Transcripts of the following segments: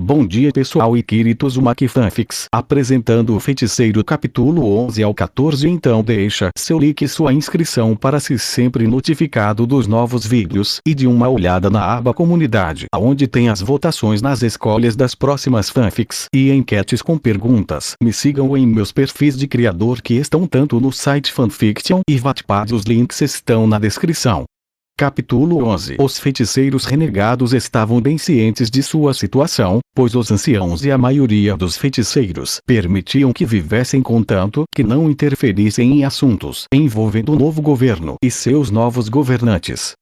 Bom dia pessoal e Kirito Uzumaki Fanfics apresentando o Feiticeiro capítulo 11 ao 14. Então deixa seu like e sua inscrição para ser sempre notificado dos novos vídeos e de uma olhada na aba comunidade, onde tem as votações nas escolhas das próximas fanfics e enquetes com perguntas. Me sigam em meus perfis de criador que estão tanto no site Fanfiction e Wattpad, os links estão na descrição. Capítulo 11. Os feiticeiros renegados estavam bem cientes de sua situação, pois os anciãos e a maioria dos feiticeiros permitiam que vivessem contanto que não interferissem em assuntos envolvendo o novo governo e seus novos governantes.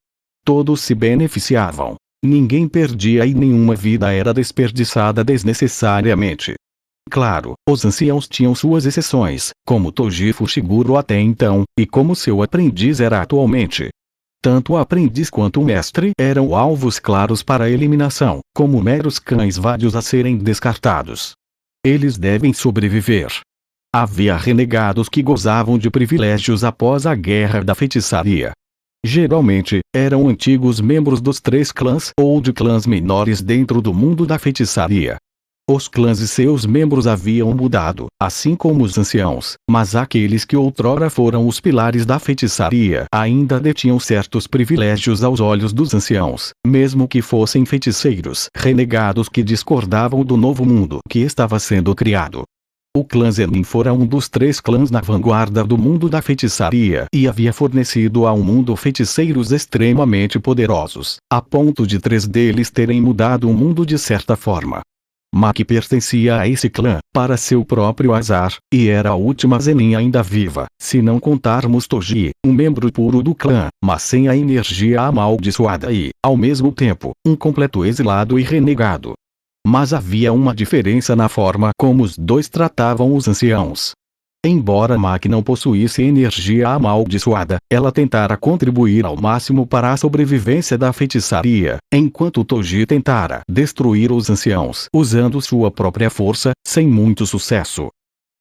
Todos se beneficiavam. Ninguém perdia e nenhuma vida era desperdiçada desnecessariamente. Claro, os anciãos tinham suas exceções, como Toji Fushiguro até então, e como seu aprendiz era atualmente. Tanto o aprendiz quanto o mestre eram alvos claros para eliminação, como meros cães vários a serem descartados. Eles devem sobreviver. Havia renegados que gozavam de privilégios após a Guerra da Feitiçaria. Geralmente, eram antigos membros dos 3 clãs ou de clãs menores dentro do mundo da feitiçaria. Os clãs e seus membros haviam mudado, assim como os anciãos, mas aqueles que outrora foram os pilares da feitiçaria ainda detinham certos privilégios aos olhos dos anciãos, mesmo que fossem feiticeiros renegados que discordavam do novo mundo que estava sendo criado. O clã Zenin fora um dos 3 clãs na vanguarda do mundo da feitiçaria e havia fornecido ao mundo feiticeiros extremamente poderosos, a ponto de 3 deles terem mudado o mundo de certa forma. Maki pertencia a esse clã, para seu próprio azar, e era a última Zenin ainda viva, se não contarmos Toji, um membro puro do clã, mas sem a energia amaldiçoada e, ao mesmo tempo, um completo exilado e renegado. Mas havia uma diferença na forma como os dois tratavam os anciãos. Embora Maki não possuísse energia amaldiçoada, ela tentara contribuir ao máximo para a sobrevivência da feitiçaria, enquanto Toji tentara destruir os anciãos usando sua própria força, sem muito sucesso.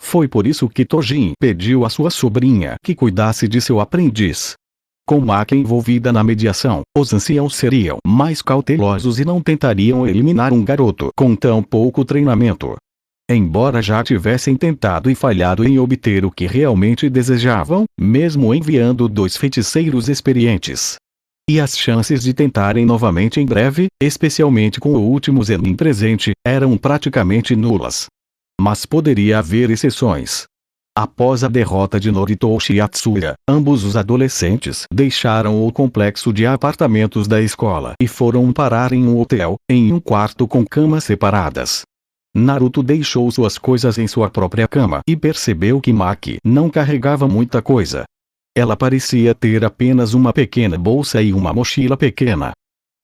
Foi por isso que Toji pediu à sua sobrinha que cuidasse de seu aprendiz. Com Maki envolvida na mediação, os anciãos seriam mais cautelosos e não tentariam eliminar um garoto com tão pouco treinamento. Embora já tivessem tentado e falhado em obter o que realmente desejavam, mesmo enviando 2 feiticeiros experientes. E as chances de tentarem novamente em breve, especialmente com o último Zenin presente, eram praticamente nulas. Mas poderia haver exceções. Após a derrota de Noritoshi e Atsuya, ambos os adolescentes deixaram o complexo de apartamentos da escola e foram parar em um hotel, em um quarto com camas separadas. Naruto deixou suas coisas em sua própria cama e percebeu que Maki não carregava muita coisa. Ela parecia ter apenas uma pequena bolsa e uma mochila pequena.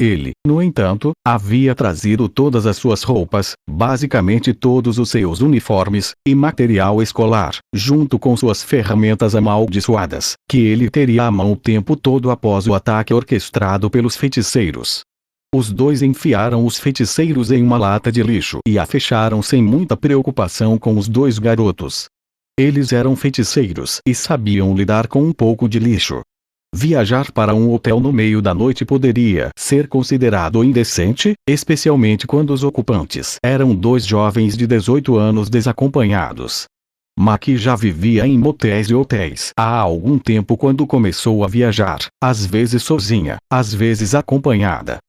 Ele, no entanto, havia trazido todas as suas roupas, basicamente todos os seus uniformes, e material escolar, junto com suas ferramentas amaldiçoadas, que ele teria à mão o tempo todo após o ataque orquestrado pelos feiticeiros. Os dois enfiaram os feiticeiros em uma lata de lixo e a fecharam sem muita preocupação com os 2 garotos. Eles eram feiticeiros e sabiam lidar com um pouco de lixo. Viajar para um hotel no meio da noite poderia ser considerado indecente, especialmente quando os ocupantes eram 2 jovens de 18 anos desacompanhados. Maki já vivia em motéis e hotéis há algum tempo quando começou a viajar, às vezes sozinha, às vezes acompanhada.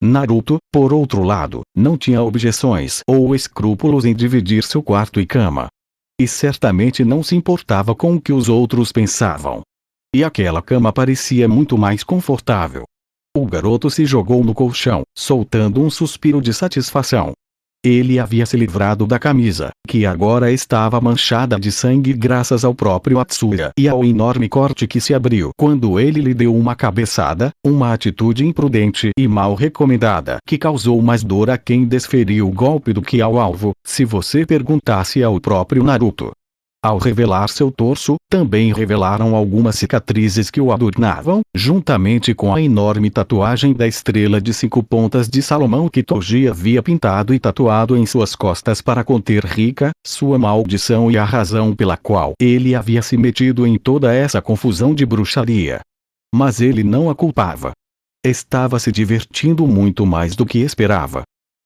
Naruto, por outro lado, não tinha objeções ou escrúpulos em dividir seu quarto e cama. E certamente não se importava com o que os outros pensavam. E aquela cama parecia muito mais confortável. O garoto se jogou no colchão, soltando um suspiro de satisfação. Ele havia se livrado da camisa, que agora estava manchada de sangue graças ao próprio Atsuya e ao enorme corte que se abriu quando ele lhe deu uma cabeçada, uma atitude imprudente e mal recomendada que causou mais dor a quem desferiu o golpe do que ao alvo, se você perguntasse ao próprio Naruto. Ao revelar seu torso, também revelaram algumas cicatrizes que o adornavam, juntamente com a enorme tatuagem da estrela de 5 pontas de Salomão que Toji havia pintado e tatuado em suas costas para conter Rika, sua maldição e a razão pela qual ele havia se metido em toda essa confusão de bruxaria. Mas ele não a culpava. Estava se divertindo muito mais do que esperava.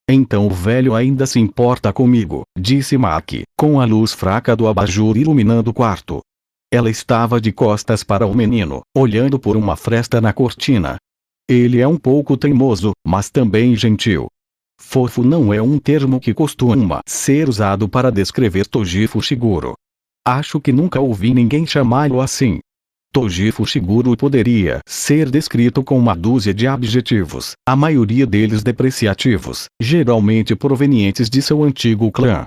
Então o velho ainda se importa comigo, disse Maki, com a luz fraca do abajur iluminando o quarto. Ela estava de costas para o menino, olhando por uma fresta na cortina. Ele é um pouco teimoso, mas também gentil. Fofo não é um termo que costuma ser usado para descrever Toji Fushiguro. Acho que nunca ouvi ninguém chamá-lo assim. Toji Fushiguro poderia ser descrito com uma dúzia de adjetivos, a maioria deles depreciativos, geralmente provenientes de seu antigo clã.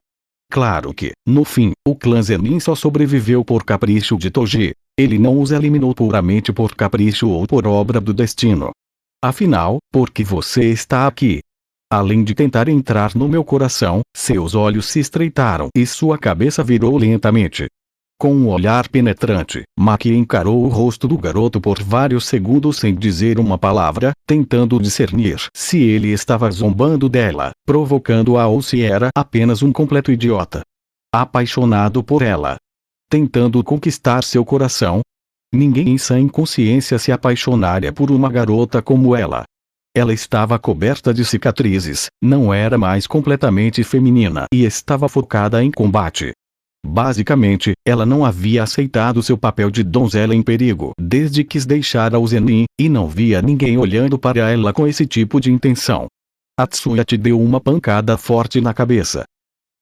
Claro que, no fim, o clã Zenin só sobreviveu por capricho de Toji. Ele não os eliminou puramente por capricho ou por obra do destino. Afinal, por que você está aqui? Além de tentar entrar no meu coração, seus olhos se estreitaram e sua cabeça virou lentamente. Com um olhar penetrante, Maki encarou o rosto do garoto por vários segundos sem dizer uma palavra, tentando discernir se ele estava zombando dela, provocando-a ou se era apenas um completo idiota. Apaixonado por ela. Tentando conquistar seu coração. Ninguém em sã consciência se apaixonaria por uma garota como ela. Ela estava coberta de cicatrizes, não era mais completamente feminina e estava focada em combate. Basicamente, ela não havia aceitado seu papel de donzela em perigo desde que deixara o Zenin, e não via ninguém olhando para ela com esse tipo de intenção. Atsuya te deu uma pancada forte na cabeça.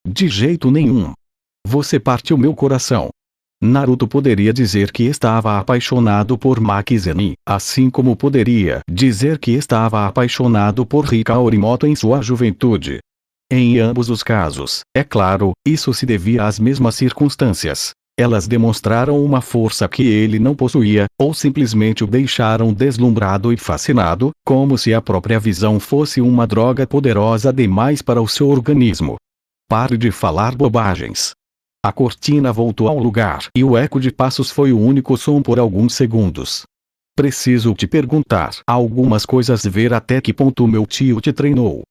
De jeito nenhum. Você partiu meu coração. Naruto poderia dizer que estava apaixonado por Maki Zenin, assim como poderia dizer que estava apaixonado por Rika Orimoto em sua juventude. Em ambos os casos, é claro, isso se devia às mesmas circunstâncias. Elas demonstraram uma força que ele não possuía, ou simplesmente o deixaram deslumbrado e fascinado, como se a própria visão fosse uma droga poderosa demais para o seu organismo. Pare de falar bobagens. A cortina voltou ao lugar e o eco de passos foi o único som por alguns segundos. Preciso te perguntar algumas coisas, ver até que ponto meu tio te treinou.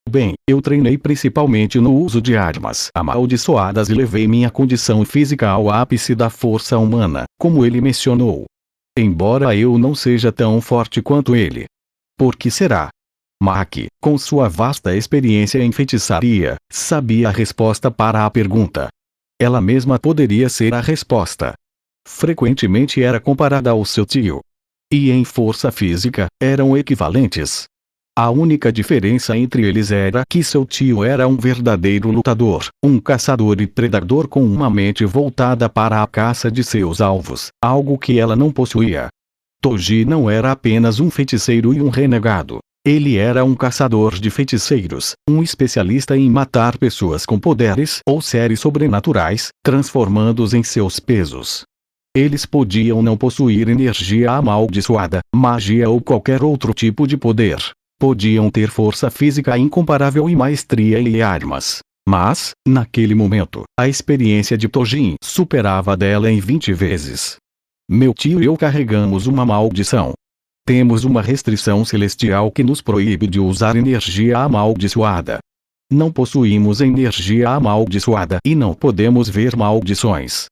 Bem, eu treinei principalmente no uso de armas amaldiçoadas e levei minha condição física ao ápice da força humana, como ele mencionou. Embora eu não seja tão forte quanto ele. Por que será? Maki, com sua vasta experiência em feitiçaria, sabia a resposta para a pergunta. Ela mesma poderia ser a resposta. Frequentemente era comparada ao seu tio. E em força física, eram equivalentes. A única diferença entre eles era que seu tio era um verdadeiro lutador, um caçador e predador com uma mente voltada para a caça de seus alvos, algo que ela não possuía. Toji não era apenas um feiticeiro e um renegado. Ele era um caçador de feiticeiros, um especialista em matar pessoas com poderes ou seres sobrenaturais, transformando-os em seus pesos. Eles podiam não possuir energia amaldiçoada, magia ou qualquer outro tipo de poder. Podiam ter força física incomparável e maestria em armas. Mas, naquele momento, a experiência de Tojin superava a dela em 20 vezes. Meu tio e eu carregamos uma maldição. Temos uma restrição celestial que nos proíbe de usar energia amaldiçoada. Não possuímos energia amaldiçoada e não podemos ver maldições.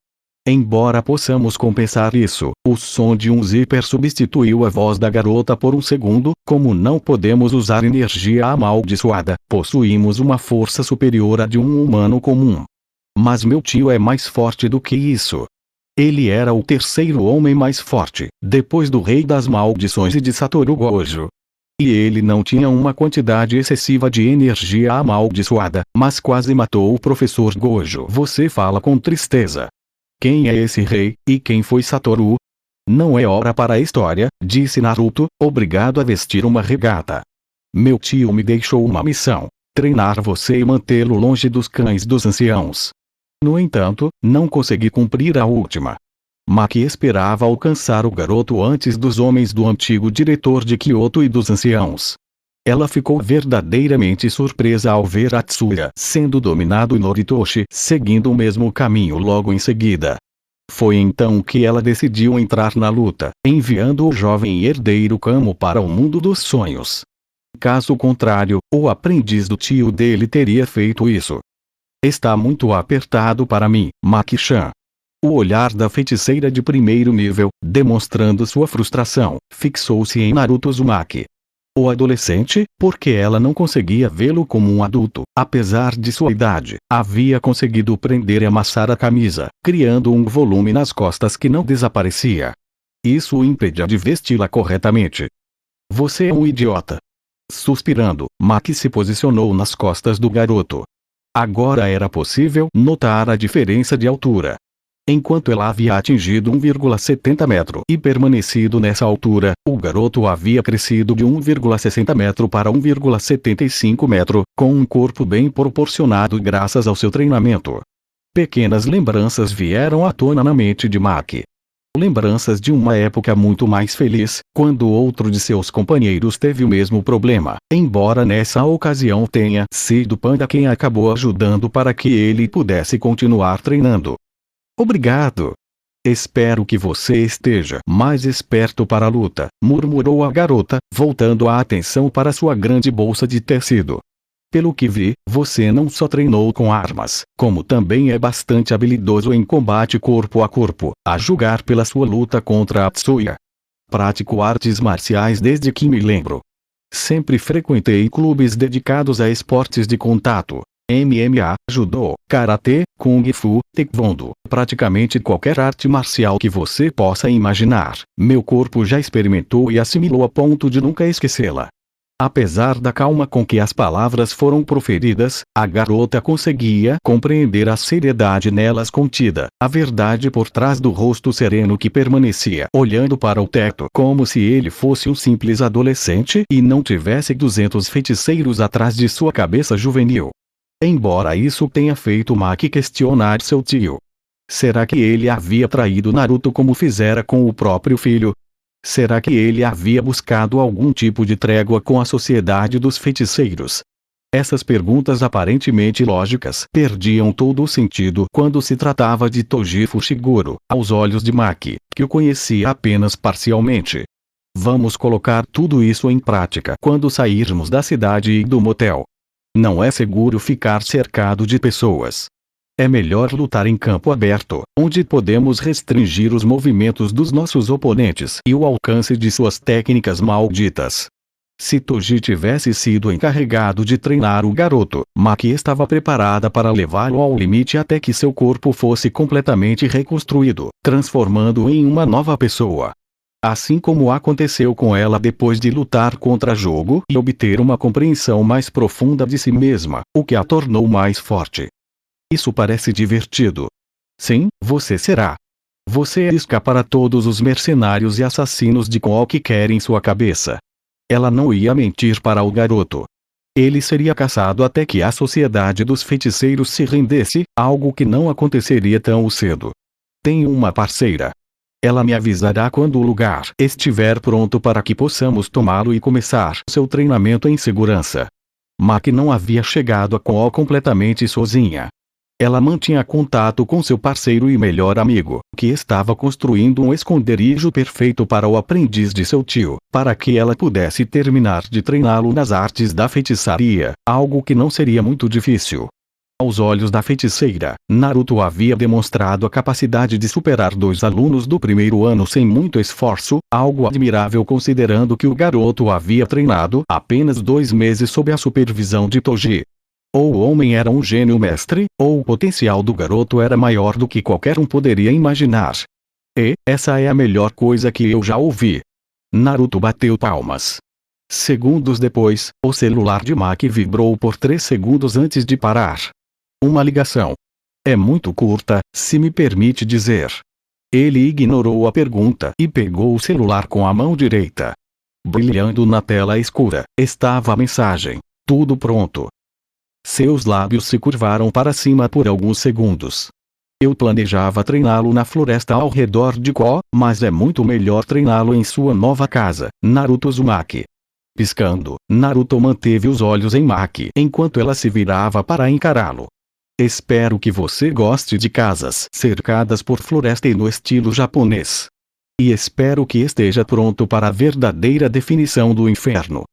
Embora possamos compensar isso, o som de um zíper substituiu a voz da garota por um segundo. Como não podemos usar energia amaldiçoada, possuímos uma força superior à de um humano comum. Mas meu tio é mais forte do que isso. Ele era o terceiro homem mais forte, depois do Rei das Maldições e de Satoru Gojo. E ele não tinha uma quantidade excessiva de energia amaldiçoada, mas quase matou o professor Gojo. Você fala com tristeza. Quem é esse rei, e quem foi Satoru? Não é hora para a história, disse Naruto, obrigado a vestir uma regata. Meu tio me deixou uma missão: treinar você e mantê-lo longe dos cães dos anciãos. No entanto, não consegui cumprir a última. Maki esperava alcançar o garoto antes dos homens do antigo diretor de Kyoto e dos anciãos. Ela ficou verdadeiramente surpresa ao ver Atsuya sendo dominado e Noritoshi seguindo o mesmo caminho logo em seguida. Foi então que ela decidiu entrar na luta, enviando o jovem herdeiro Kamo para o mundo dos sonhos. Caso contrário, o aprendiz do tio dele teria feito isso. Está muito apertado para mim, Maki-chan. O olhar da feiticeira de primeiro nível, demonstrando sua frustração, fixou-se em Naruto Uzumaki. O adolescente, porque ela não conseguia vê-lo como um adulto, apesar de sua idade, havia conseguido prender e amassar a camisa, criando um volume nas costas que não desaparecia. Isso o impedia de vesti-la corretamente. Você é um idiota. Suspirando, Mac se posicionou nas costas do garoto. Agora era possível notar a diferença de altura. Enquanto ela havia atingido 1,70 metro e permanecido nessa altura, o garoto havia crescido de 1,60 metro para 1,75 metro, com um corpo bem proporcionado graças ao seu treinamento. Pequenas lembranças vieram à tona na mente de Mac. Lembranças de uma época muito mais feliz, quando outro de seus companheiros teve o mesmo problema, embora nessa ocasião tenha sido Panda quem acabou ajudando para que ele pudesse continuar treinando. Obrigado. Espero que você esteja mais esperto para a luta, murmurou a garota, voltando a atenção para sua grande bolsa de tecido. Pelo que vi, você não só treinou com armas, como também é bastante habilidoso em combate corpo a corpo, a julgar pela sua luta contra a Tsuya. Pratico artes marciais desde que me lembro. Sempre frequentei clubes dedicados a esportes de contato. MMA, judô, karatê, kung fu, taekwondo, praticamente qualquer arte marcial que você possa imaginar, meu corpo já experimentou e assimilou a ponto de nunca esquecê-la. Apesar da calma com que as palavras foram proferidas, a garota conseguia compreender a seriedade nelas contida, a verdade por trás do rosto sereno que permanecia olhando para o teto como se ele fosse um simples adolescente e não tivesse 200 feiticeiros atrás de sua cabeça juvenil. Embora isso tenha feito Mac questionar seu tio. Será que ele havia traído Naruto como fizera com o próprio filho? Será que ele havia buscado algum tipo de trégua com a sociedade dos feiticeiros? Essas perguntas aparentemente lógicas perdiam todo o sentido quando se tratava de Toji Fushiguro, aos olhos de Mac, que o conhecia apenas parcialmente. Vamos colocar tudo isso em prática quando sairmos da cidade e do motel. Não é seguro ficar cercado de pessoas. É melhor lutar em campo aberto, onde podemos restringir os movimentos dos nossos oponentes e o alcance de suas técnicas malditas. Se Toji tivesse sido encarregado de treinar o garoto, Maki estava preparada para levá-lo ao limite até que seu corpo fosse completamente reconstruído, transformando-o em uma nova pessoa. Assim como aconteceu com ela depois de lutar contra Jogo e obter uma compreensão mais profunda de si mesma, o que a tornou mais forte. Isso parece divertido. Sim, você será. Você é isca para todos os mercenários e assassinos de Koa que querem sua cabeça. Ela não ia mentir para o garoto. Ele seria caçado até que a sociedade dos feiticeiros se rendesse, algo que não aconteceria tão cedo. Tenho uma parceira. Ela me avisará quando o lugar estiver pronto para que possamos tomá-lo e começar seu treinamento em segurança. Maki não havia chegado a Koa completamente sozinha. Ela mantinha contato com seu parceiro e melhor amigo, que estava construindo um esconderijo perfeito para o aprendiz de seu tio, para que ela pudesse terminar de treiná-lo nas artes da feitiçaria, algo que não seria muito difícil. Aos olhos da feiticeira, Naruto havia demonstrado a capacidade de superar 2 alunos do primeiro ano sem muito esforço, algo admirável considerando que o garoto havia treinado apenas 2 meses sob a supervisão de Toji. Ou o homem era um gênio mestre, ou o potencial do garoto era maior do que qualquer um poderia imaginar. E, essa é a melhor coisa que eu já ouvi. Naruto bateu palmas. Segundos depois, o celular de Maki vibrou por 3 segundos antes de parar. Uma ligação. É muito curta, se me permite dizer. Ele ignorou a pergunta e pegou o celular com a mão direita. Brilhando na tela escura, estava a mensagem. Tudo pronto. Seus lábios se curvaram para cima por alguns segundos. Eu planejava treiná-lo na floresta ao redor de Koa, mas é muito melhor treiná-lo em sua nova casa, Naruto Uzumaki. Piscando, Naruto manteve os olhos em Maki enquanto ela se virava para encará-lo. Espero que você goste de casas cercadas por floresta e no estilo japonês. E espero que esteja pronto para a verdadeira definição do inferno.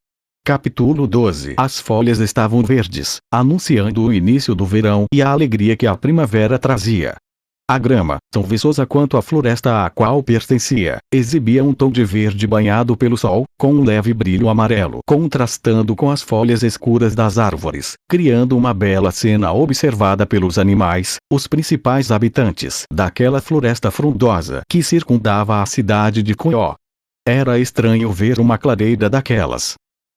Capítulo 12. As folhas estavam verdes, anunciando o início do verão e a alegria que a primavera trazia. A grama, tão viçosa quanto a floresta a qual pertencia, exibia um tom de verde banhado pelo sol, com um leve brilho amarelo contrastando com as folhas escuras das árvores, criando uma bela cena observada pelos animais, os principais habitantes daquela floresta frondosa que circundava a cidade de Coió. Era estranho ver uma clareira daquelas.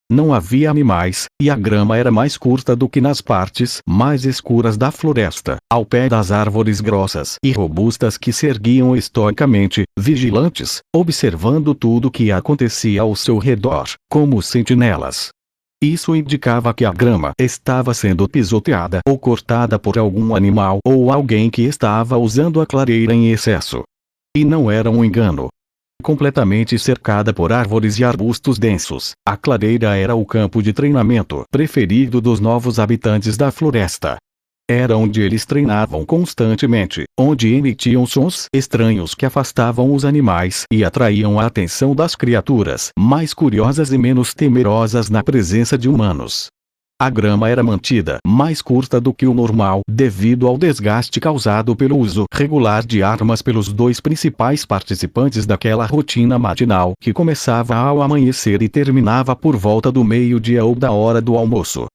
Não havia animais, e a grama era mais curta do que nas partes mais escuras da floresta, ao pé das árvores grossas e robustas que se erguiam estoicamente, vigilantes, observando tudo o que acontecia ao seu redor, como sentinelas. Isso indicava que a grama estava sendo pisoteada ou cortada por algum animal ou alguém que estava usando a clareira em excesso. E não era um engano. Completamente cercada por árvores e arbustos densos, a clareira era o campo de treinamento preferido dos novos habitantes da floresta. Era onde eles treinavam constantemente, onde emitiam sons estranhos que afastavam os animais e atraíam a atenção das criaturas mais curiosas e menos temerosas na presença de humanos. A grama era mantida mais curta do que o normal devido ao desgaste causado pelo uso regular de armas pelos dois principais participantes daquela rotina matinal que começava ao amanhecer e terminava por volta do meio-dia ou da hora do almoço.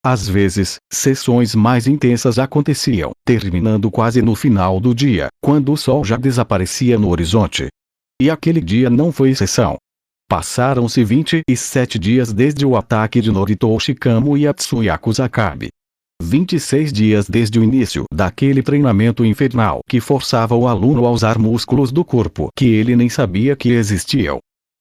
Às vezes, sessões mais intensas aconteciam, terminando quase no final do dia, quando o sol já desaparecia no horizonte. E aquele dia não foi exceção. Passaram-se 27 dias desde o ataque de Noritoshi Kamo e Atsuyaku Sakabe. 26 dias desde o início daquele treinamento infernal que forçava o aluno a usar músculos do corpo que ele nem sabia que existiam.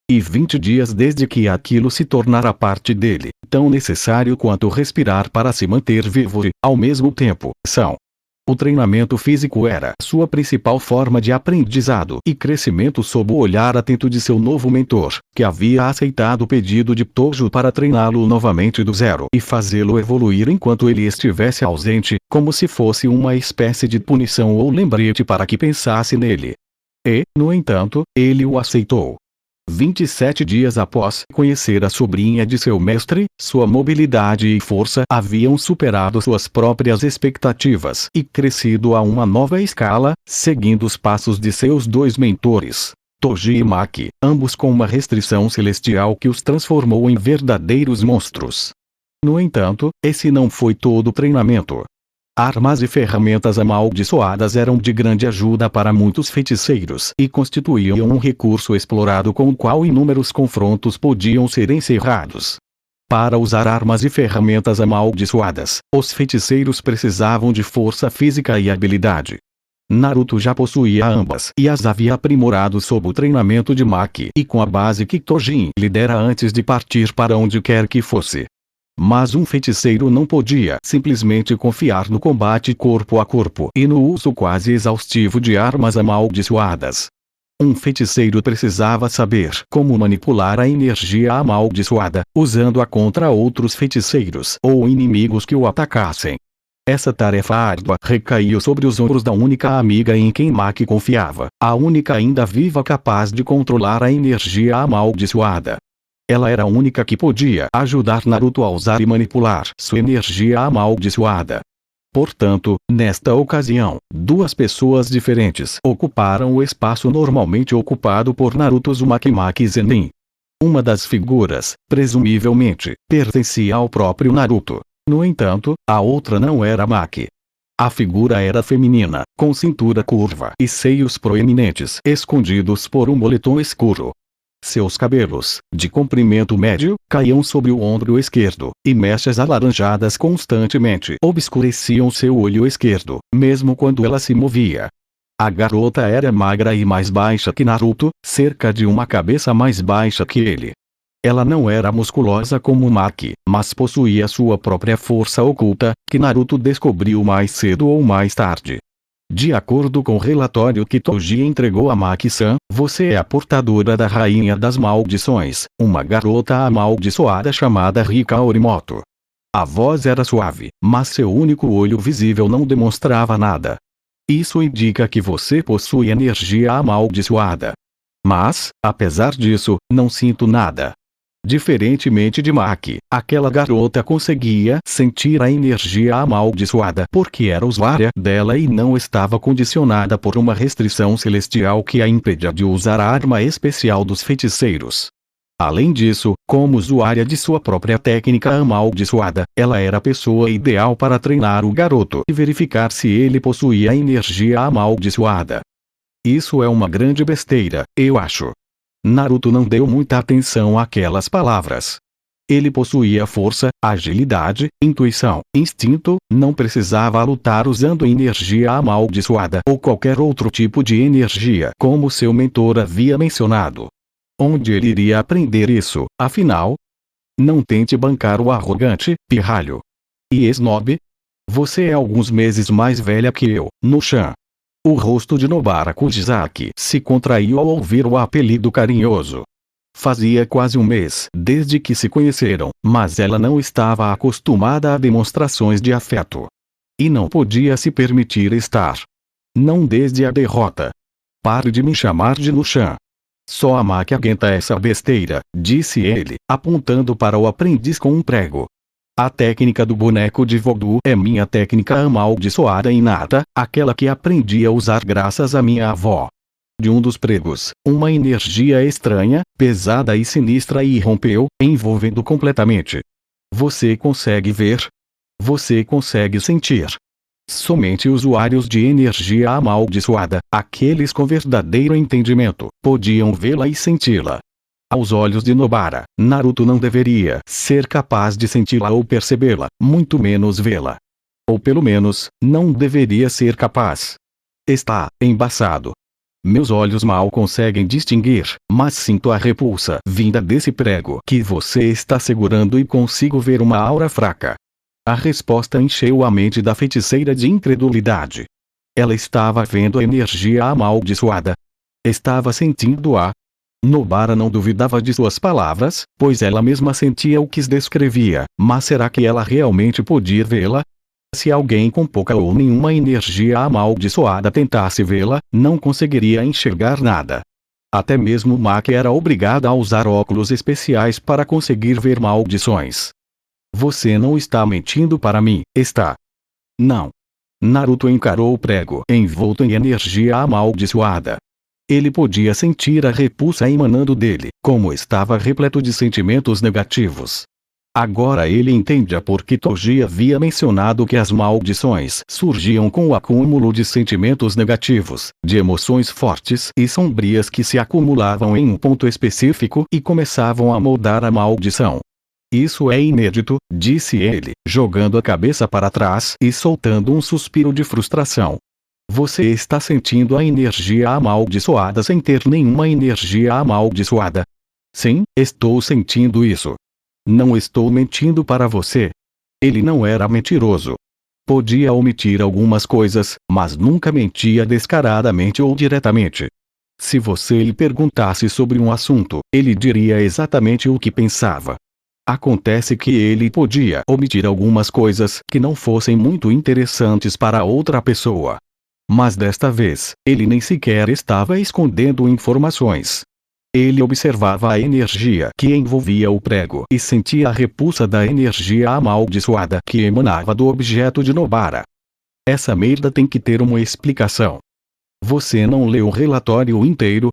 E 20 dias desde que aquilo se tornara parte dele, tão necessário quanto respirar para se manter vivo e, ao mesmo tempo, são. O treinamento físico era sua principal forma de aprendizado e crescimento sob o olhar atento de seu novo mentor, que havia aceitado o pedido de Tojo para treiná-lo novamente do zero e fazê-lo evoluir enquanto ele estivesse ausente, como se fosse uma espécie de punição ou lembrete para que pensasse nele. E, no entanto, ele o aceitou. 27 dias após conhecer a sobrinha de seu mestre, sua mobilidade e força haviam superado suas próprias expectativas e crescido a uma nova escala, seguindo os passos de seus dois mentores, Toji e Maki, ambos com uma restrição celestial que os transformou em verdadeiros monstros. No entanto, esse não foi todo o treinamento. Armas e ferramentas amaldiçoadas eram de grande ajuda para muitos feiticeiros e constituíam um recurso explorado com o qual inúmeros confrontos podiam ser encerrados. Para usar armas e ferramentas amaldiçoadas, os feiticeiros precisavam de força física e habilidade. Naruto já possuía ambas e as havia aprimorado sob o treinamento de Maki e com a base que Tojin lhe dera antes de partir para onde quer que fosse. Mas um feiticeiro não podia simplesmente confiar no combate corpo a corpo e no uso quase exaustivo de armas amaldiçoadas. Um feiticeiro precisava saber como manipular a energia amaldiçoada, usando-a contra outros feiticeiros ou inimigos que o atacassem. Essa tarefa árdua recaiu sobre os ombros da única amiga em quem Maki confiava, a única ainda viva capaz de controlar a energia amaldiçoada. Ela era a única que podia ajudar Naruto a usar e manipular sua energia amaldiçoada. Portanto, nesta ocasião, duas pessoas diferentes ocuparam o espaço normalmente ocupado por Naruto Uzumaki e Maki Zenin. Uma das figuras, presumivelmente, pertencia ao próprio Naruto. No entanto, a outra não era Maki. A figura era feminina, com cintura curva e seios proeminentes escondidos por um moletom escuro. Seus cabelos, de comprimento médio, caíam sobre o ombro esquerdo, e mechas alaranjadas constantemente obscureciam seu olho esquerdo, mesmo quando ela se movia. A garota era magra e mais baixa que Naruto, cerca de uma cabeça mais baixa que ele. Ela não era musculosa como Maki, mas possuía sua própria força oculta, que Naruto descobriu mais cedo ou mais tarde. De acordo com o relatório que Toji entregou a Maki-san, você é a portadora da Rainha das Maldições, uma garota amaldiçoada chamada Rika Orimoto. A voz era suave, mas seu único olho visível não demonstrava nada. Isso indica que você possui energia amaldiçoada. Mas, apesar disso, não sinto nada. Diferentemente de Maki, aquela garota conseguia sentir a energia amaldiçoada porque era usuária dela e não estava condicionada por uma restrição celestial que a impedia de usar a arma especial dos feiticeiros. Além disso, como usuária de sua própria técnica amaldiçoada, ela era a pessoa ideal para treinar o garoto e verificar se ele possuía a energia amaldiçoada. Isso é uma grande besteira, eu acho. Naruto não deu muita atenção àquelas palavras. Ele possuía força, agilidade, intuição, instinto, não precisava lutar usando energia amaldiçoada ou qualquer outro tipo de energia como seu mentor havia mencionado. Onde ele iria aprender isso, afinal? Não tente bancar o arrogante, pirralho. E snob? Você é alguns meses mais velha que eu, no-chan. O rosto de Nobara Kujisaki se contraiu ao ouvir o apelido carinhoso. Fazia quase um mês desde que se conheceram, mas ela não estava acostumada a demonstrações de afeto. E não podia se permitir estar. Não desde a derrota. Pare de me chamar de no-chan. Só a Maki aguenta essa besteira, disse ele, apontando para o aprendiz com um prego. A técnica do boneco de voodoo é minha técnica amaldiçoada inata, aquela que aprendi a usar graças à minha avó. De um dos pregos, uma energia estranha, pesada e sinistra irrompeu, envolvendo completamente. Você consegue ver? Você consegue sentir? Somente usuários de energia amaldiçoada, aqueles com verdadeiro entendimento, podiam vê-la e senti-la. Aos olhos de Nobara, Naruto não deveria ser capaz de senti-la ou percebê-la, muito menos vê-la. Ou pelo menos, não deveria ser capaz. Está embaçado. Meus olhos mal conseguem distinguir, mas sinto a repulsa vinda desse prego que você está segurando e consigo ver uma aura fraca. A resposta encheu a mente da feiticeira de incredulidade. Ela estava vendo a energia amaldiçoada. Estava sentindo-a. Nobara não duvidava de suas palavras, pois ela mesma sentia o que descrevia, mas será que ela realmente podia vê-la? Se alguém com pouca ou nenhuma energia amaldiçoada tentasse vê-la, não conseguiria enxergar nada. Até mesmo Maki era obrigada a usar óculos especiais para conseguir ver maldições. Você não está mentindo para mim, está? Não. Naruto encarou o prego envolto em energia amaldiçoada. Ele podia sentir a repulsa emanando dele, como estava repleto de sentimentos negativos. Agora ele entende por que Toji havia mencionado que as maldições surgiam com o acúmulo de sentimentos negativos, de emoções fortes e sombrias que se acumulavam em um ponto específico e começavam a moldar a maldição. Isso é inédito, disse ele, jogando a cabeça para trás e soltando um suspiro de frustração. Você está sentindo a energia amaldiçoada sem ter nenhuma energia amaldiçoada. Sim, estou sentindo isso. Não estou mentindo para você. Ele não era mentiroso. Podia omitir algumas coisas, mas nunca mentia descaradamente ou diretamente. Se você lhe perguntasse sobre um assunto, ele diria exatamente o que pensava. Acontece que ele podia omitir algumas coisas que não fossem muito interessantes para outra pessoa. Mas desta vez, ele nem sequer estava escondendo informações. Ele observava a energia que envolvia o prego e sentia a repulsa da energia amaldiçoada que emanava do objeto de Nobara. Essa merda tem que ter uma explicação. Você não leu o relatório inteiro?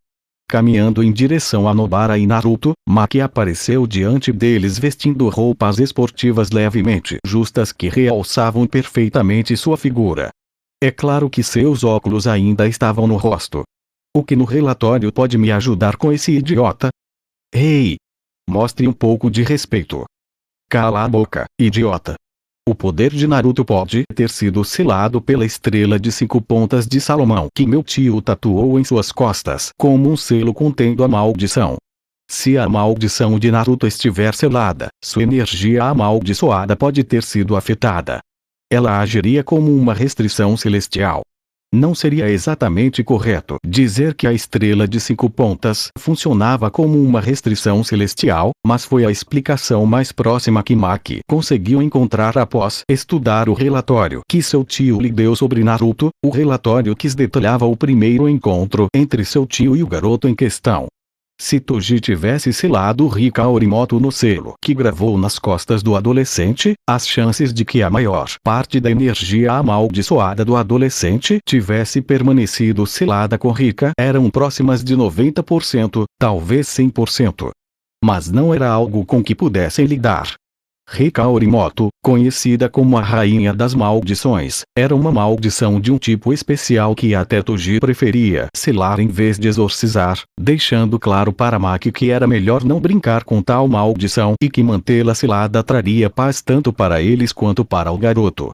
Caminhando em direção a Nobara e Naruto, Maki apareceu diante deles vestindo roupas esportivas levemente justas que realçavam perfeitamente sua figura. É claro que seus óculos ainda estavam no rosto. O que no relatório pode me ajudar com esse idiota? Ei! Mostre um pouco de respeito. Cala a boca, idiota. O poder de Naruto pode ter sido selado pela estrela de 5 pontas de Salomão que meu tio tatuou em suas costas como um selo contendo a maldição. Se a maldição de Naruto estiver selada, sua energia amaldiçoada pode ter sido afetada. Ela agiria como uma restrição celestial. Não seria exatamente correto dizer que a estrela de 5 pontas funcionava como uma restrição celestial, mas foi a explicação mais próxima que Maki conseguiu encontrar após estudar o relatório que seu tio lhe deu sobre Naruto, o relatório que detalhava o primeiro encontro entre seu tio e o garoto em questão. Se Toji tivesse selado Rika Orimoto no selo que gravou nas costas do adolescente, as chances de que a maior parte da energia amaldiçoada do adolescente tivesse permanecido selada com Rika eram próximas de 90%, talvez 100%. Mas não era algo com que pudessem lidar. Rika Orimoto, conhecida como a Rainha das Maldições, era uma maldição de um tipo especial que até Toji preferia selar em vez de exorcizar, deixando claro para Maki que era melhor não brincar com tal maldição e que mantê-la selada traria paz tanto para eles quanto para o garoto.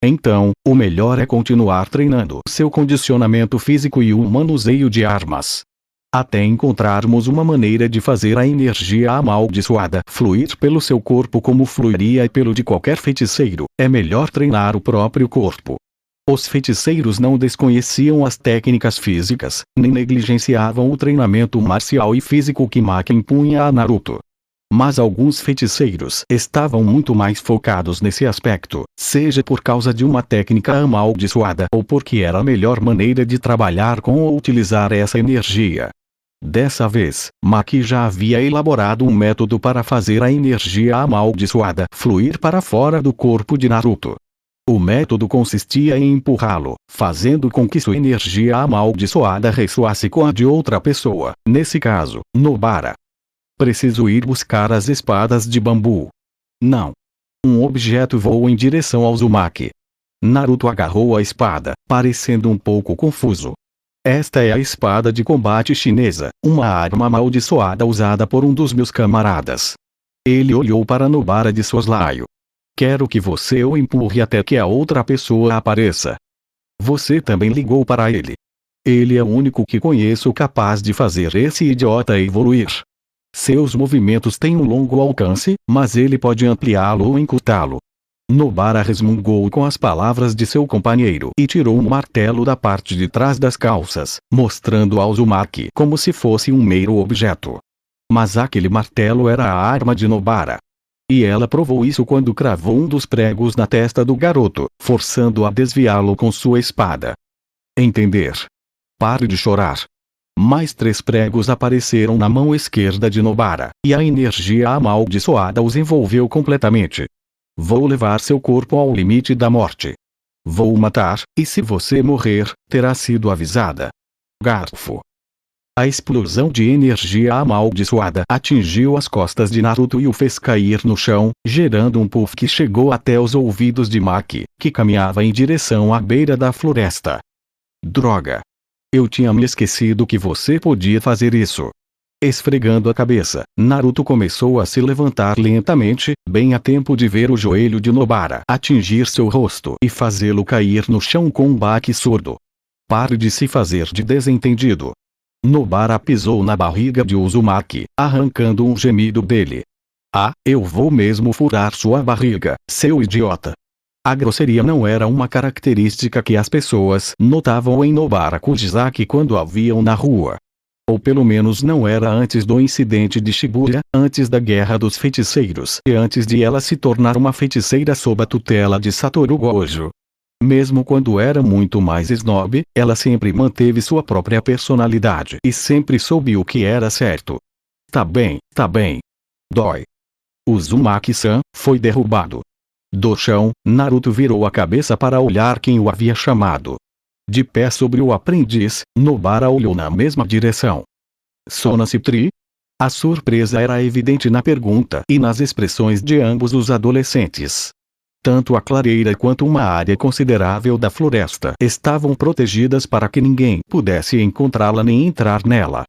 Então, o melhor é continuar treinando seu condicionamento físico e o manuseio de armas. Até encontrarmos uma maneira de fazer a energia amaldiçoada fluir pelo seu corpo como fluiria pelo de qualquer feiticeiro, é melhor treinar o próprio corpo. Os feiticeiros não desconheciam as técnicas físicas, nem negligenciavam o treinamento marcial e físico que Maki impunha a Naruto. Mas alguns feiticeiros estavam muito mais focados nesse aspecto, seja por causa de uma técnica amaldiçoada ou porque era a melhor maneira de trabalhar com ou utilizar essa energia. Dessa vez, Maki já havia elaborado um método para fazer a energia amaldiçoada fluir para fora do corpo de Naruto. O método consistia em empurrá-lo, fazendo com que sua energia amaldiçoada ressoasse com a de outra pessoa, nesse caso, Nobara. Preciso ir buscar as espadas de bambu. Não. Um objeto voou em direção ao Uzumaki. Naruto agarrou a espada, parecendo um pouco confuso. Esta é a espada de combate chinesa, uma arma amaldiçoada usada por um dos meus camaradas. Ele olhou para Nobara de soslaio. Quero que você o empurre até que a outra pessoa apareça. Você também ligou para ele. Ele é o único que conheço capaz de fazer esse idiota evoluir. Seus movimentos têm um longo alcance, mas ele pode ampliá-lo ou encurtá-lo. Nobara resmungou com as palavras de seu companheiro e tirou um martelo da parte de trás das calças, mostrando ao Uzumaki como se fosse um mero objeto. Mas aquele martelo era a arma de Nobara. E ela provou isso quando cravou um dos pregos na testa do garoto, forçando-o a desviá-lo com sua espada. Entender. Pare de chorar. Mais 3 pregos apareceram na mão esquerda de Nobara, e a energia amaldiçoada os envolveu completamente. Vou levar seu corpo ao limite da morte. Vou o matar, e se você morrer, terá sido avisada. Garfo. A explosão de energia amaldiçoada atingiu as costas de Naruto e o fez cair no chão, gerando um puff que chegou até os ouvidos de Maki, que caminhava em direção à beira da floresta. Droga! Eu tinha me esquecido que você podia fazer isso. Esfregando a cabeça, Naruto começou a se levantar lentamente, bem a tempo de ver o joelho de Nobara atingir seu rosto e fazê-lo cair no chão com um baque surdo. Pare de se fazer de desentendido. Nobara pisou na barriga de Uzumaki, arrancando um gemido dele. Ah, eu vou mesmo furar sua barriga, seu idiota. A grosseria não era uma característica que as pessoas notavam em Nobara Kujisaki quando a viam na rua. Ou pelo menos não era antes do incidente de Shibuya, antes da Guerra dos Feiticeiros e antes de ela se tornar uma feiticeira sob a tutela de Satoru Gojo. Mesmo quando era muito mais snob, ela sempre manteve sua própria personalidade e sempre soube o que era certo. Tá bem, tá bem. Dói. Uzumaki-san foi derrubado. Do chão, Naruto virou a cabeça para olhar quem o havia chamado. De pé sobre o aprendiz, Nobara olhou na mesma direção. Sona Cipri? A surpresa era evidente na pergunta e nas expressões de ambos os adolescentes. Tanto a clareira quanto uma área considerável da floresta estavam protegidas para que ninguém pudesse encontrá-la nem entrar nela.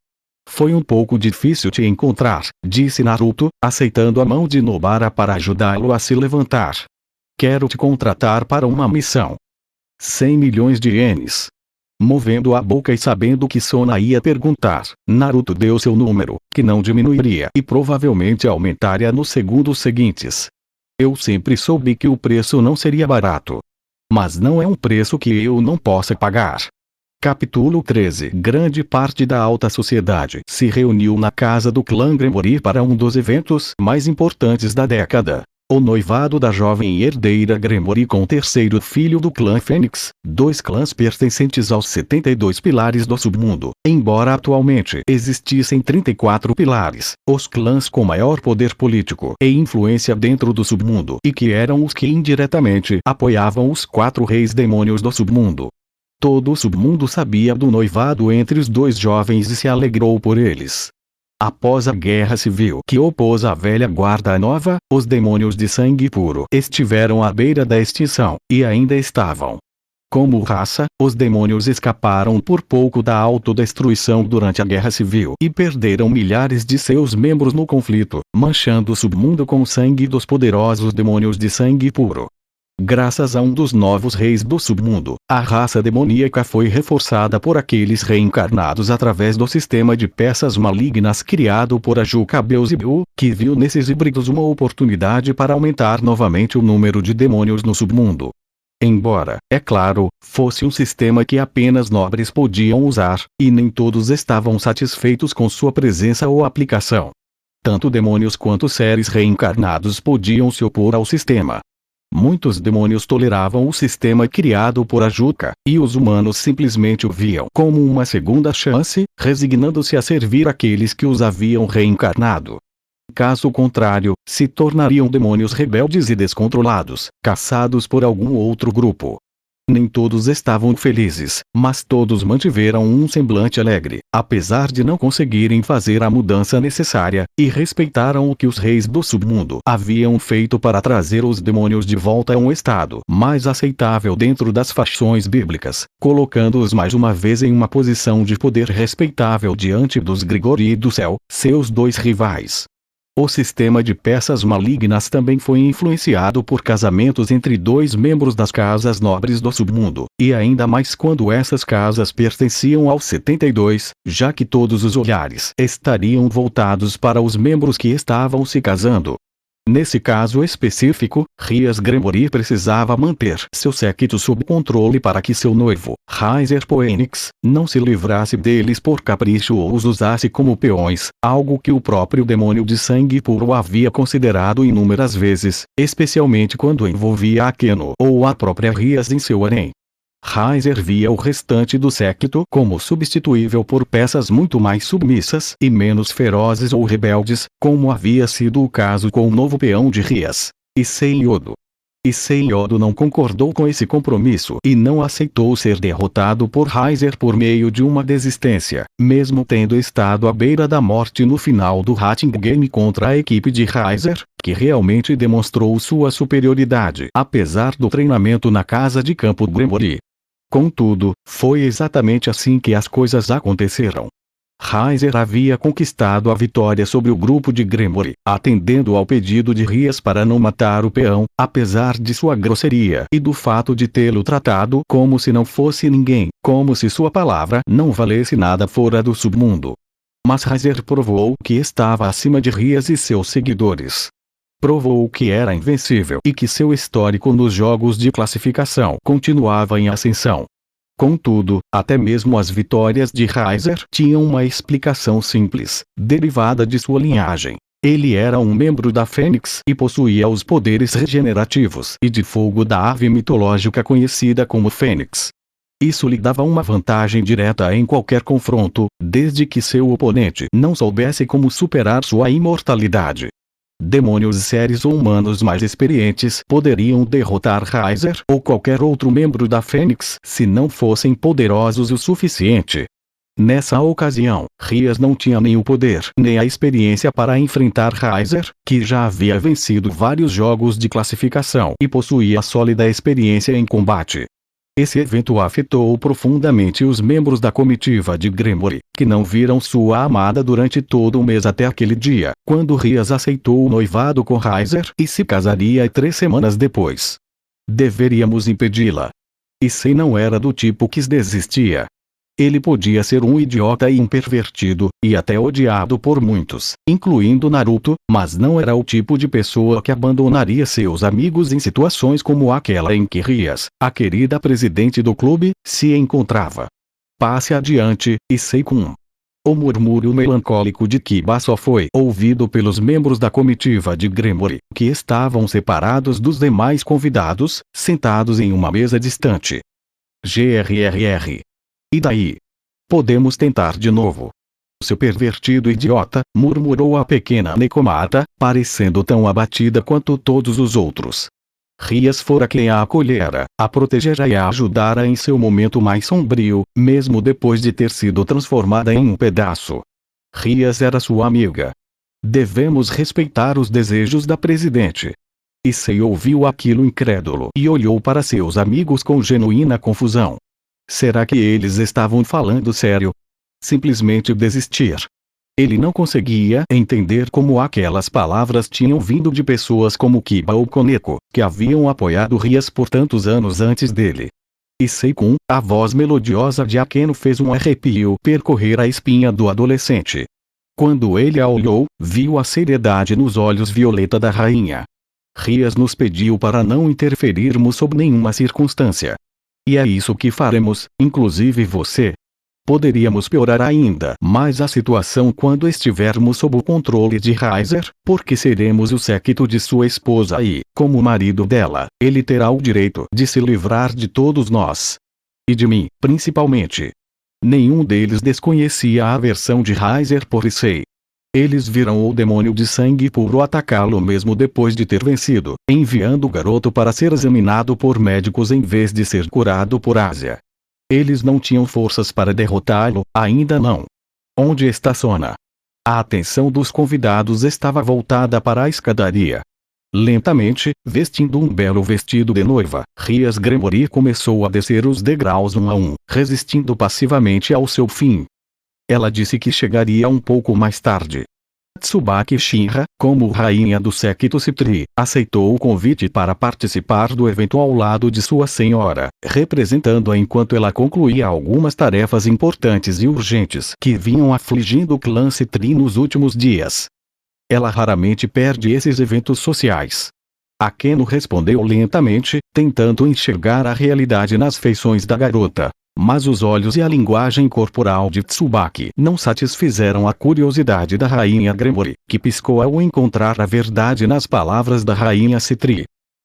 Foi um pouco difícil te encontrar, disse Naruto, aceitando a mão de Nobara para ajudá-lo a se levantar. Quero te contratar para uma missão. 100 milhões de ienes. Movendo a boca e sabendo que Sona ia perguntar, Naruto deu seu número, que não diminuiria e provavelmente aumentaria nos segundos seguintes. Eu sempre soube que o preço não seria barato. Mas não é um preço que eu não possa pagar. Capítulo 13. Grande parte da alta sociedade se reuniu na casa do clã Gremory para um dos eventos mais importantes da década. O noivado da jovem herdeira Gremory com o terceiro filho do clã Fênix, dois clãs pertencentes aos 72 pilares do submundo. Embora atualmente existissem 34 pilares, os clãs com maior poder político e influência dentro do submundo e que eram os que indiretamente apoiavam os 4 reis demônios do submundo. Todo o submundo sabia do noivado entre os dois jovens e se alegrou por eles. Após a guerra civil que opôs a velha guarda à nova, os demônios de sangue puro estiveram à beira da extinção, e ainda estavam. Como raça, os demônios escaparam por pouco da autodestruição durante a guerra civil e perderam milhares de seus membros no conflito, manchando o submundo com o sangue dos poderosos demônios de sangue puro. Graças a um dos novos reis do submundo, a raça demoníaca foi reforçada por aqueles reencarnados através do sistema de peças malignas criado por Ajuka Beelzebul, que viu nesses híbridos uma oportunidade para aumentar novamente o número de demônios no submundo. Embora, é claro, fosse um sistema que apenas nobres podiam usar, e nem todos estavam satisfeitos com sua presença ou aplicação. Tanto demônios quanto seres reencarnados podiam se opor ao sistema. Muitos demônios toleravam o sistema criado por Ajuka, e os humanos simplesmente o viam como uma segunda chance, resignando-se a servir aqueles que os haviam reencarnado. Caso contrário, se tornariam demônios rebeldes e descontrolados, caçados por algum outro grupo. Nem todos estavam felizes, mas todos mantiveram um semblante alegre, apesar de não conseguirem fazer a mudança necessária, e respeitaram o que os reis do submundo haviam feito para trazer os demônios de volta a um estado mais aceitável dentro das fações bíblicas, colocando-os mais uma vez em uma posição de poder respeitável diante dos Grigori do céu, seus dois rivais. O sistema de peças malignas também foi influenciado por casamentos entre dois membros das casas nobres do submundo, e ainda mais quando essas casas pertenciam aos 72, já que todos os olhares estariam voltados para os membros que estavam se casando. Nesse caso específico, Rias Gremory precisava manter seu séquito sob controle para que seu noivo, Raizer Phoenix, não se livrasse deles por capricho ou os usasse como peões, algo que o próprio demônio de sangue puro havia considerado inúmeras vezes, especialmente quando envolvia Akeno ou a própria Rias em seu harém. Raizer via o restante do séquito como substituível por peças muito mais submissas e menos ferozes ou rebeldes, como havia sido o caso com o novo peão de Rias, Issei Yodo. Issei Yodo não concordou com esse compromisso e não aceitou ser derrotado por Raizer por meio de uma desistência, mesmo tendo estado à beira da morte no final do Hatching Game contra a equipe de Raizer, que realmente demonstrou sua superioridade apesar do treinamento na casa de campo Gremory. Contudo, foi exatamente assim que as coisas aconteceram. Raizer havia conquistado a vitória sobre o grupo de Gremory, atendendo ao pedido de Rias para não matar o peão, apesar de sua grosseria e do fato de tê-lo tratado como se não fosse ninguém, como se sua palavra não valesse nada fora do submundo. Mas Raizer provou que estava acima de Rias e seus seguidores. Provou que era invencível e que seu histórico nos jogos de classificação continuava em ascensão. Contudo, até mesmo as vitórias de Raizer tinham uma explicação simples, derivada de sua linhagem. Ele era um membro da Fênix e possuía os poderes regenerativos e de fogo da ave mitológica conhecida como Fênix. Isso lhe dava uma vantagem direta em qualquer confronto, desde que seu oponente não soubesse como superar sua imortalidade. Demônios e seres humanos mais experientes poderiam derrotar Raizer ou qualquer outro membro da Fênix se não fossem poderosos o suficiente. Nessa ocasião, Rias não tinha nem o poder nem a experiência para enfrentar Raizer, que já havia vencido vários jogos de classificação e possuía sólida experiência em combate. Esse evento afetou profundamente os membros da comitiva de Gremory, que não viram sua amada durante todo o mês até aquele dia, quando Rias aceitou o noivado com Raizer e se casaria 3 semanas depois. Deveríamos impedi-la. Issei não era do tipo que desistia. Ele podia ser um idiota e um pervertido, e até odiado por muitos, incluindo Naruto, mas não era o tipo de pessoa que abandonaria seus amigos em situações como aquela em que Rias, a querida presidente do clube, se encontrava. Passe adiante, Issei-kun. O murmúrio melancólico de Kiba só foi ouvido pelos membros da comitiva de Gremory, que estavam separados dos demais convidados, sentados em uma mesa distante. Grrr. E daí? Podemos tentar de novo. Seu pervertido idiota, murmurou a pequena Nekomata, parecendo tão abatida quanto todos os outros. Rias fora quem a acolhera, a protegera e a ajudara em seu momento mais sombrio, mesmo depois de ter sido transformada em um pedaço. Rias era sua amiga. Devemos respeitar os desejos da presidente. Issei ouviu aquilo incrédulo e olhou para seus amigos com genuína confusão. Será que eles estavam falando sério? Simplesmente desistir. Ele não conseguia entender como aquelas palavras tinham vindo de pessoas como Kiba ou Koneko, que haviam apoiado Rias por tantos anos antes dele. Issei-kun, a voz melodiosa de Akeno fez um arrepio percorrer a espinha do adolescente. Quando ele a olhou, viu a seriedade nos olhos violeta da rainha. Rias nos pediu para não interferirmos sob nenhuma circunstância. E é isso que faremos, inclusive você. Poderíamos piorar ainda mais a situação quando estivermos sob o controle de Raizer, porque seremos o séquito de sua esposa e, como marido dela, ele terá o direito de se livrar de todos nós. E de mim, principalmente. Nenhum deles desconhecia a aversão de Raizer por Issei. Eles viram o demônio de sangue puro atacá-lo mesmo depois de ter vencido, enviando o garoto para ser examinado por médicos em vez de ser curado por Ásia. Eles não tinham forças para derrotá-lo, ainda não. Onde está Sona? A atenção dos convidados estava voltada para a escadaria. Lentamente, vestindo um belo vestido de noiva, Rias Gremory começou a descer os degraus um a um, resistindo passivamente ao seu fim. Ela disse que chegaria um pouco mais tarde. Tsubaki Shinra, como rainha do séquito Citri, aceitou o convite para participar do evento ao lado de sua senhora, representando-a enquanto ela concluía algumas tarefas importantes e urgentes que vinham afligindo o clã Citri nos últimos dias. Ela raramente perde esses eventos sociais. Akeno respondeu lentamente, tentando enxergar a realidade nas feições da garota. Mas os olhos e a linguagem corporal de Tsubaki não satisfizeram a curiosidade da rainha Gremory, que piscou ao encontrar a verdade nas palavras da rainha Citri.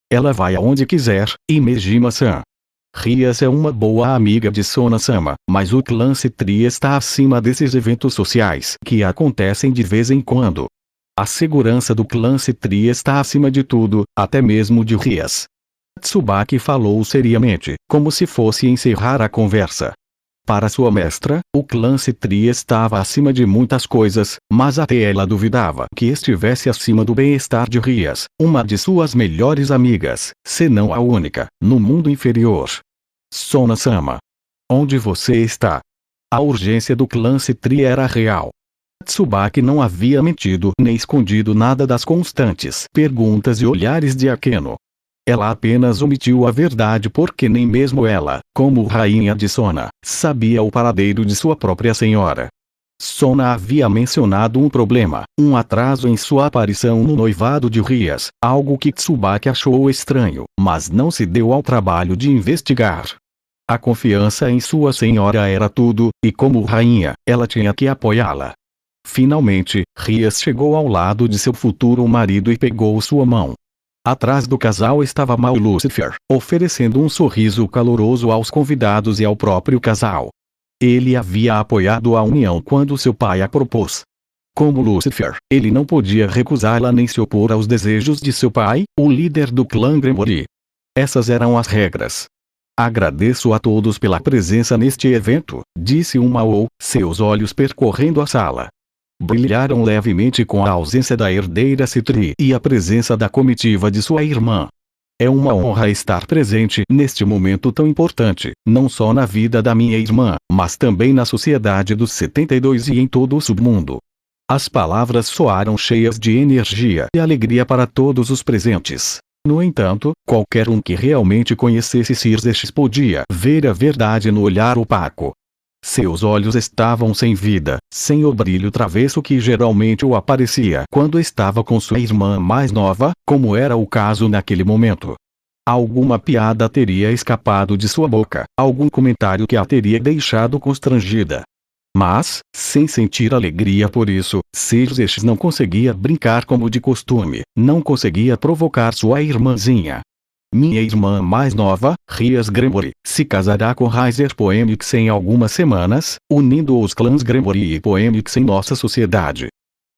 Ela vai aonde quiser, e Mejima-san. Rias é uma boa amiga de Sona-sama, mas o clã Citri está acima desses eventos sociais que acontecem de vez em quando. A segurança do clã Citri está acima de tudo, até mesmo de Rias. Tsubaki falou seriamente, como se fosse encerrar a conversa. Para sua mestra, o clã Citri estava acima de muitas coisas, mas até ela duvidava que estivesse acima do bem-estar de Rias, uma de suas melhores amigas, se não a única, no mundo inferior. Sona-sama. Onde você está? A urgência do clã Citri era real. Tsubaki não havia mentido nem escondido nada das constantes perguntas e olhares de Akeno. Ela apenas omitiu a verdade porque nem mesmo ela, como rainha de Sona, sabia o paradeiro de sua própria senhora. Sona havia mencionado um problema, um atraso em sua aparição no noivado de Rias, algo que Tsubaki achou estranho, mas não se deu ao trabalho de investigar. A confiança em sua senhora era tudo, e como rainha, ela tinha que apoiá-la. Finalmente, Rias chegou ao lado de seu futuro marido e pegou sua mão. Atrás do casal estava Mal Lucifer, oferecendo um sorriso caloroso aos convidados e ao próprio casal. Ele havia apoiado a união quando seu pai a propôs. Como Lucifer, ele não podia recusá-la nem se opor aos desejos de seu pai, o líder do clã Gremory. Essas eram as regras. Agradeço a todos pela presença neste evento, disse Mao, seus olhos percorrendo a sala. Brilharam levemente com a ausência da herdeira Citri e a presença da comitiva de sua irmã. É uma honra estar presente neste momento tão importante, não só na vida da minha irmã, mas também na sociedade dos 72 e em todo o submundo. As palavras soaram cheias de energia e alegria para todos os presentes. No entanto, qualquer um que realmente conhecesse Circes podia ver a verdade no olhar opaco. Seus olhos estavam sem vida, sem o brilho travesso que geralmente o aparecia quando estava com sua irmã mais nova, como era o caso naquele momento. Alguma piada teria escapado de sua boca, algum comentário que a teria deixado constrangida. Mas, sem sentir alegria por isso, Circes não conseguia brincar como de costume, não conseguia provocar sua irmãzinha. Minha irmã mais nova, Rhias Gremory, se casará com Raizer Poemix em algumas semanas, unindo os clãs Gremory e Poemix em nossa sociedade.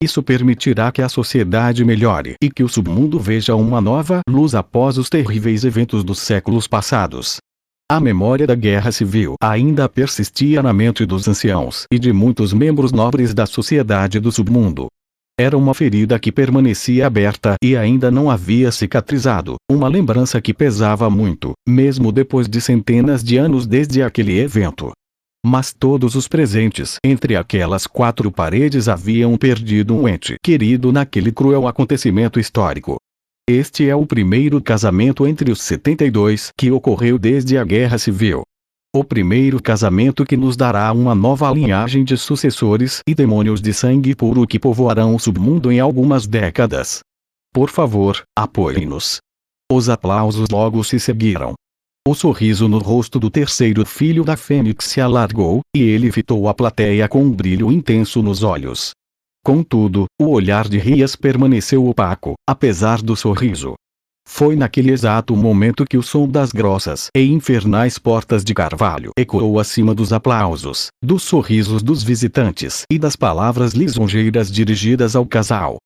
Isso permitirá que a sociedade melhore e que o submundo veja uma nova luz após os terríveis eventos dos séculos passados. A memória da guerra civil ainda persistia na mente dos anciãos e de muitos membros nobres da sociedade do submundo. Era uma ferida que permanecia aberta e ainda não havia cicatrizado, uma lembrança que pesava muito, mesmo depois de centenas de anos desde aquele evento. Mas todos os presentes entre aquelas quatro paredes haviam perdido um ente querido naquele cruel acontecimento histórico. Este é o primeiro casamento entre os 72 que ocorreu desde a Guerra Civil. O primeiro casamento que nos dará uma nova linhagem de sucessores e demônios de sangue puro que povoarão o submundo em algumas décadas. Por favor, apoiem-nos. Os aplausos logo se seguiram. O sorriso no rosto do terceiro filho da Fênix se alargou, e ele fitou a plateia com um brilho intenso nos olhos. Contudo, o olhar de Rhias permaneceu opaco, apesar do sorriso. Foi naquele exato momento que o som das grossas e infernais portas de carvalho ecoou acima dos aplausos, dos sorrisos dos visitantes e das palavras lisonjeiras dirigidas ao casal.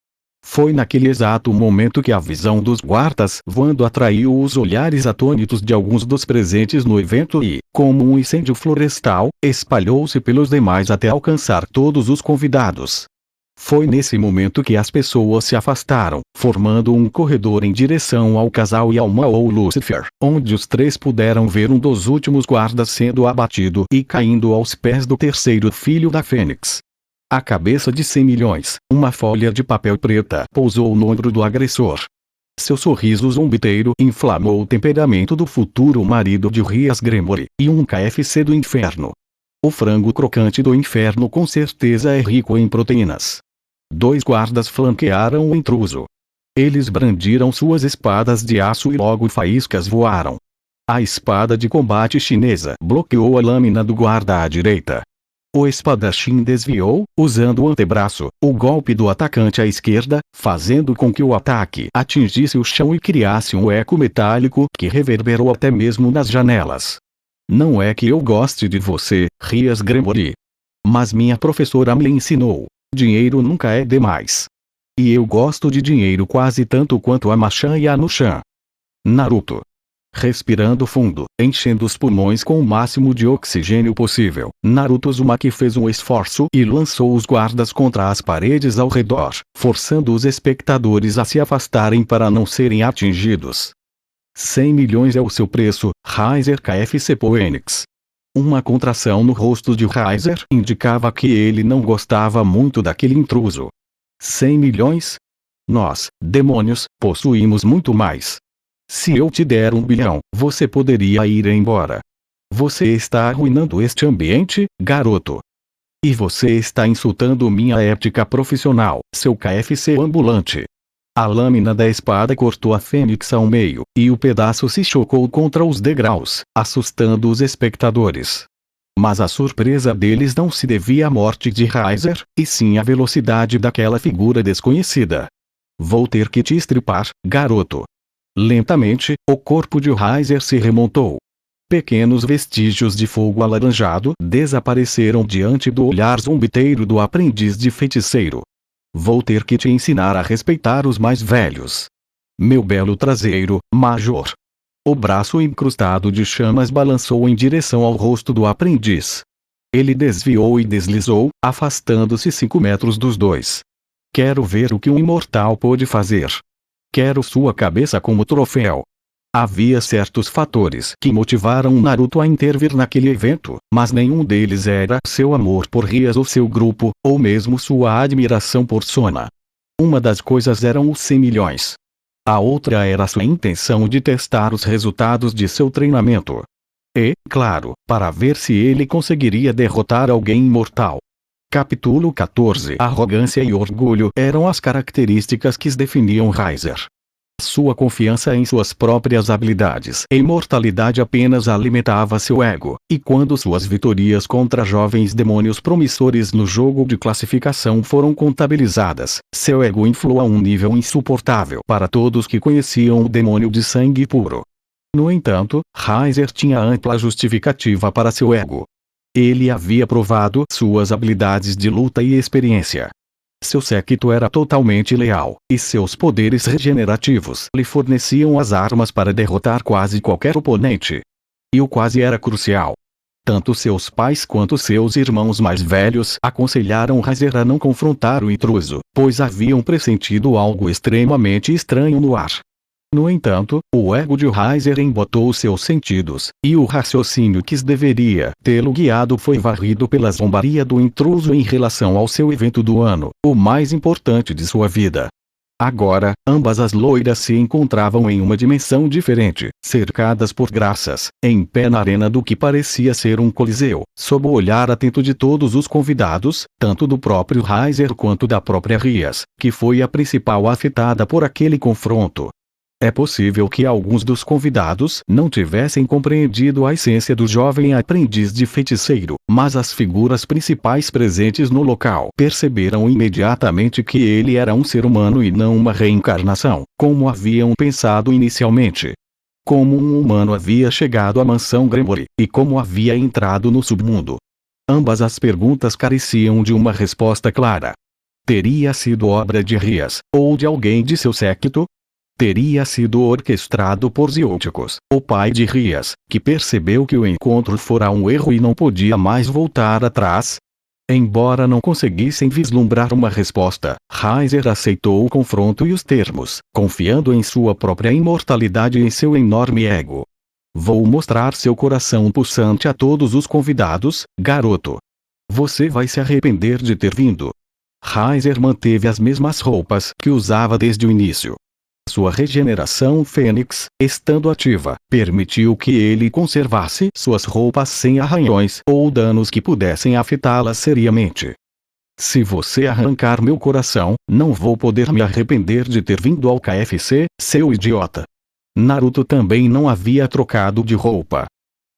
Foi naquele exato momento que a visão dos guardas voando atraiu os olhares atônitos de alguns dos presentes no evento e, como um incêndio florestal, espalhou-se pelos demais até alcançar todos os convidados. Foi nesse momento que as pessoas se afastaram, formando um corredor em direção ao casal e ao Maou Lucifer, onde os três puderam ver um dos últimos guardas sendo abatido e caindo aos pés do terceiro filho da Fênix. A cabeça de 100 milhões, uma folha de papel preta, pousou no ombro do agressor. Seu sorriso zombeteiro inflamou o temperamento do futuro marido de Rhias Gremory, e um KFC do inferno. O frango crocante do inferno com certeza é rico em proteínas. 2 guardas flanquearam o intruso. Eles brandiram suas espadas de aço e logo faíscas voaram. A espada de combate chinesa bloqueou a lâmina do guarda à direita. O espadachim desviou, usando o antebraço, o golpe do atacante à esquerda, fazendo com que o ataque atingisse o chão e criasse um eco metálico que reverberou até mesmo nas janelas. Não é que eu goste de você, Rhias Gremory. Mas minha professora me ensinou: dinheiro nunca é demais. E eu gosto de dinheiro quase tanto quanto a Machan e a Nushan. Naruto. Respirando fundo, enchendo os pulmões com o máximo de oxigênio possível, Naruto Uzumaki fez um esforço e lançou os guardas contra as paredes ao redor, forçando os espectadores a se afastarem para não serem atingidos. 100 milhões é o seu preço, Raizer KFC Poenix. Uma contração no rosto de Raizer indicava que ele não gostava muito daquele intruso. 100 milhões? Nós, demônios, possuímos muito mais. Se eu te der 1 bilhão, você poderia ir embora. Você está arruinando este ambiente, garoto. E você está insultando minha ética profissional, seu KFC ambulante. A lâmina da espada cortou a Fênix ao meio, e o pedaço se chocou contra os degraus, assustando os espectadores. Mas a surpresa deles não se devia à morte de Raizer, e sim à velocidade daquela figura desconhecida. Vou ter que te estripar, garoto. Lentamente, o corpo de Raizer se remontou. Pequenos vestígios de fogo alaranjado desapareceram diante do olhar zombeteiro do aprendiz de feiticeiro. Vou ter que te ensinar a respeitar os mais velhos. Meu belo traseiro, Major. O braço incrustado de chamas balançou em direção ao rosto do aprendiz. Ele desviou e deslizou, afastando-se 5 metros dos dois. Quero ver o que um imortal pode fazer. Quero sua cabeça como troféu. Havia certos fatores que motivaram Naruto a intervir naquele evento, mas nenhum deles era seu amor por Rhias ou seu grupo, ou mesmo sua admiração por Sona. Uma das coisas eram os 100 milhões. A outra era sua intenção de testar os resultados de seu treinamento. E, claro, para ver se ele conseguiria derrotar alguém imortal. Capítulo 14. Arrogância e orgulho eram as características que definiam Raizer. Sua confiança em suas próprias habilidades e imortalidade apenas alimentava seu ego, e quando suas vitorias contra jovens demônios promissores no jogo de classificação foram contabilizadas, seu ego inflou a um nível insuportável para todos que conheciam o demônio de sangue puro. No entanto, Heiser tinha ampla justificativa para seu ego. Ele havia provado suas habilidades de luta e experiência. Seu séquito era totalmente leal, e seus poderes regenerativos lhe forneciam as armas para derrotar quase qualquer oponente. E o quase era crucial. Tanto seus pais quanto seus irmãos mais velhos aconselharam Heiser a não confrontar o intruso, pois haviam pressentido algo extremamente estranho no ar. No entanto, o ego de Heiser embotou seus sentidos, e o raciocínio que deveria tê-lo guiado foi varrido pela zombaria do intruso em relação ao seu evento do ano, o mais importante de sua vida. Agora, ambas as loiras se encontravam em uma dimensão diferente, cercadas por graças, em pé na arena do que parecia ser um coliseu, sob o olhar atento de todos os convidados, tanto do próprio Heiser quanto da própria Rias, que foi a principal afetada por aquele confronto. É possível que alguns dos convidados não tivessem compreendido a essência do jovem aprendiz de feiticeiro, mas as figuras principais presentes no local perceberam imediatamente que ele era um ser humano e não uma reencarnação, como haviam pensado inicialmente. Como um humano havia chegado à mansão Gremory, e como havia entrado no submundo. Ambas as perguntas careciam de uma resposta clara. Teria sido obra de Rias, ou de alguém de seu séquito? Teria sido orquestrado por Zióticos, o pai de Rias, que percebeu que o encontro fora um erro e não podia mais voltar atrás? Embora não conseguissem vislumbrar uma resposta, Heiser aceitou o confronto e os termos, confiando em sua própria imortalidade e em seu enorme ego. Vou mostrar seu coração pulsante a todos os convidados, garoto. Você vai se arrepender de ter vindo. Heiser manteve as mesmas roupas que usava desde o início. Sua regeneração fênix, estando ativa, permitiu que ele conservasse suas roupas sem arranhões ou danos que pudessem afetá-las seriamente. Se você arrancar meu coração, não vou poder me arrepender de ter vindo ao KFC, seu idiota. Naruto também não havia trocado de roupa.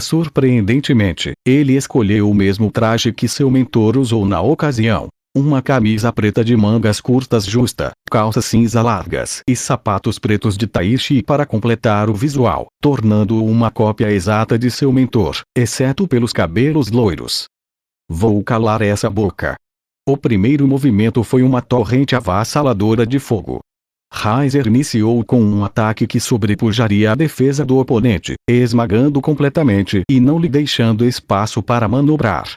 Surpreendentemente, ele escolheu o mesmo traje que seu mentor usou na ocasião. Uma camisa preta de mangas curtas justa, calças cinza largas e sapatos pretos de Taishi para completar o visual, tornando-o uma cópia exata de seu mentor, exceto pelos cabelos loiros. Vou calar essa boca. O primeiro movimento foi uma torrente avassaladora de fogo. Heiser iniciou com um ataque que sobrepujaria a defesa do oponente, esmagando completamente e não lhe deixando espaço para manobrar.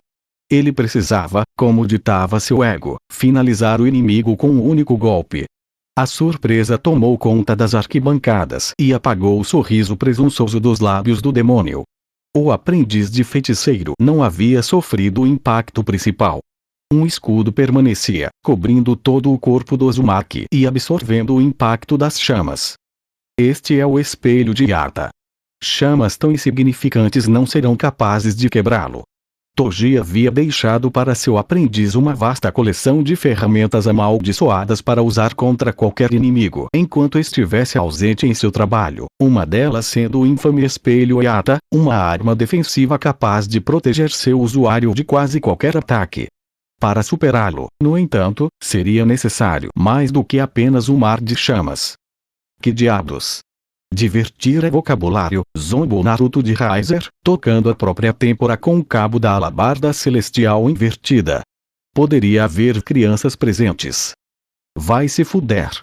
Ele precisava, como ditava seu ego, finalizar o inimigo com um único golpe. A surpresa tomou conta das arquibancadas e apagou o sorriso presunçoso dos lábios do demônio. O aprendiz de feiticeiro não havia sofrido o impacto principal. Um escudo permanecia, cobrindo todo o corpo do Uzumaki e absorvendo o impacto das chamas. Este é o espelho de Yata. Chamas tão insignificantes não serão capazes de quebrá-lo. Toji havia deixado para seu aprendiz uma vasta coleção de ferramentas amaldiçoadas para usar contra qualquer inimigo enquanto estivesse ausente em seu trabalho, uma delas sendo o infame espelho Yata, uma arma defensiva capaz de proteger seu usuário de quase qualquer ataque. Para superá-lo, no entanto, seria necessário mais do que apenas um mar de chamas. Que diabos! Divertir é vocabulário, zombou Naruto de Heiser, tocando a própria têmpora com o cabo da alabarda celestial invertida. Poderia haver crianças presentes. Vai se fuder.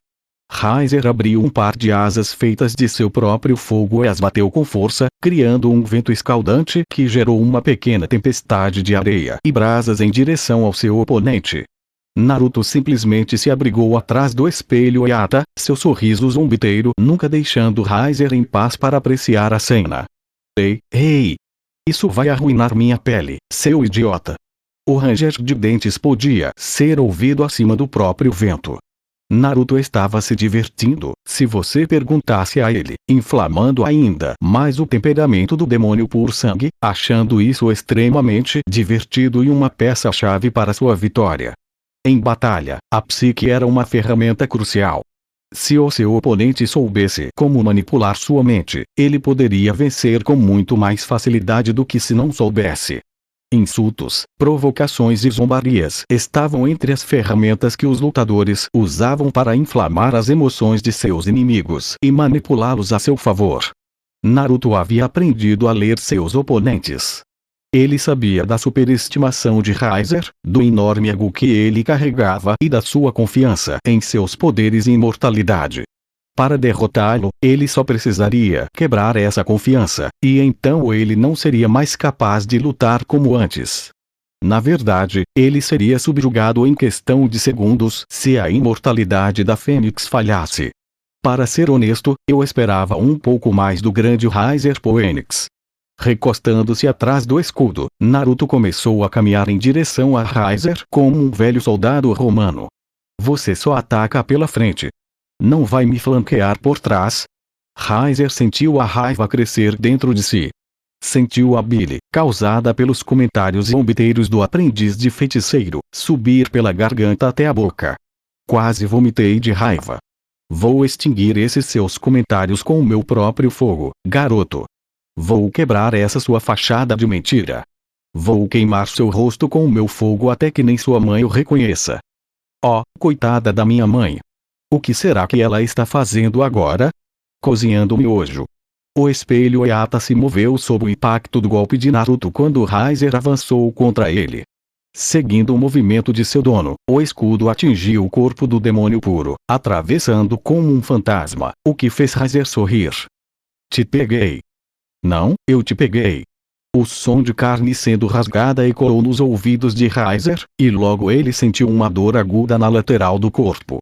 Heiser abriu um par de asas feitas de seu próprio fogo e as bateu com força, criando um vento escaldante que gerou uma pequena tempestade de areia e brasas em direção ao seu oponente. Naruto simplesmente se abrigou atrás do espelho Yata, seu sorriso zombeteiro nunca deixando Heiser em paz para apreciar a cena. Ei! Isso vai arruinar minha pele, seu idiota! O ranger de dentes podia ser ouvido acima do próprio vento. Naruto estava se divertindo, se você perguntasse a ele, inflamando ainda mais o temperamento do demônio por sangue, achando isso extremamente divertido e uma peça-chave para sua vitória. Em batalha, a psique era uma ferramenta crucial. Se o seu oponente soubesse como manipular sua mente, ele poderia vencer com muito mais facilidade do que se não soubesse. Insultos, provocações e zombarias estavam entre as ferramentas que os lutadores usavam para inflamar as emoções de seus inimigos e manipulá-los a seu favor. Naruto havia aprendido a ler seus oponentes. Ele sabia da superestimação de Raizer, do enorme ego que ele carregava e da sua confiança em seus poderes e imortalidade. Para derrotá-lo, ele só precisaria quebrar essa confiança, e então ele não seria mais capaz de lutar como antes. Na verdade, ele seria subjugado em questão de segundos se a imortalidade da Fênix falhasse. Para ser honesto, eu esperava um pouco mais do grande Raizer Phoenix. Recostando-se atrás do escudo, Naruto começou a caminhar em direção a Raizer como um velho soldado romano. Você só ataca pela frente. Não vai me flanquear por trás? Raizer sentiu a raiva crescer dentro de si. Sentiu a bile, causada pelos comentários zombeteiros do aprendiz de feiticeiro, subir pela garganta até a boca. Quase vomitei de raiva. Vou extinguir esses seus comentários com o meu próprio fogo, garoto. Vou quebrar essa sua fachada de mentira. Vou queimar seu rosto com o meu fogo até que nem sua mãe o reconheça. Oh, coitada da minha mãe. O que será que ela está fazendo agora? Cozinhando miojo. O espelho Eata se moveu sob o impacto do golpe de Naruto quando Raizer avançou contra ele. Seguindo o movimento de seu dono, o escudo atingiu o corpo do demônio puro, atravessando como um fantasma, o que fez Raizer sorrir. Te peguei. Não, eu te peguei. O som de carne sendo rasgada ecoou nos ouvidos de Raizer, e logo ele sentiu uma dor aguda na lateral do corpo.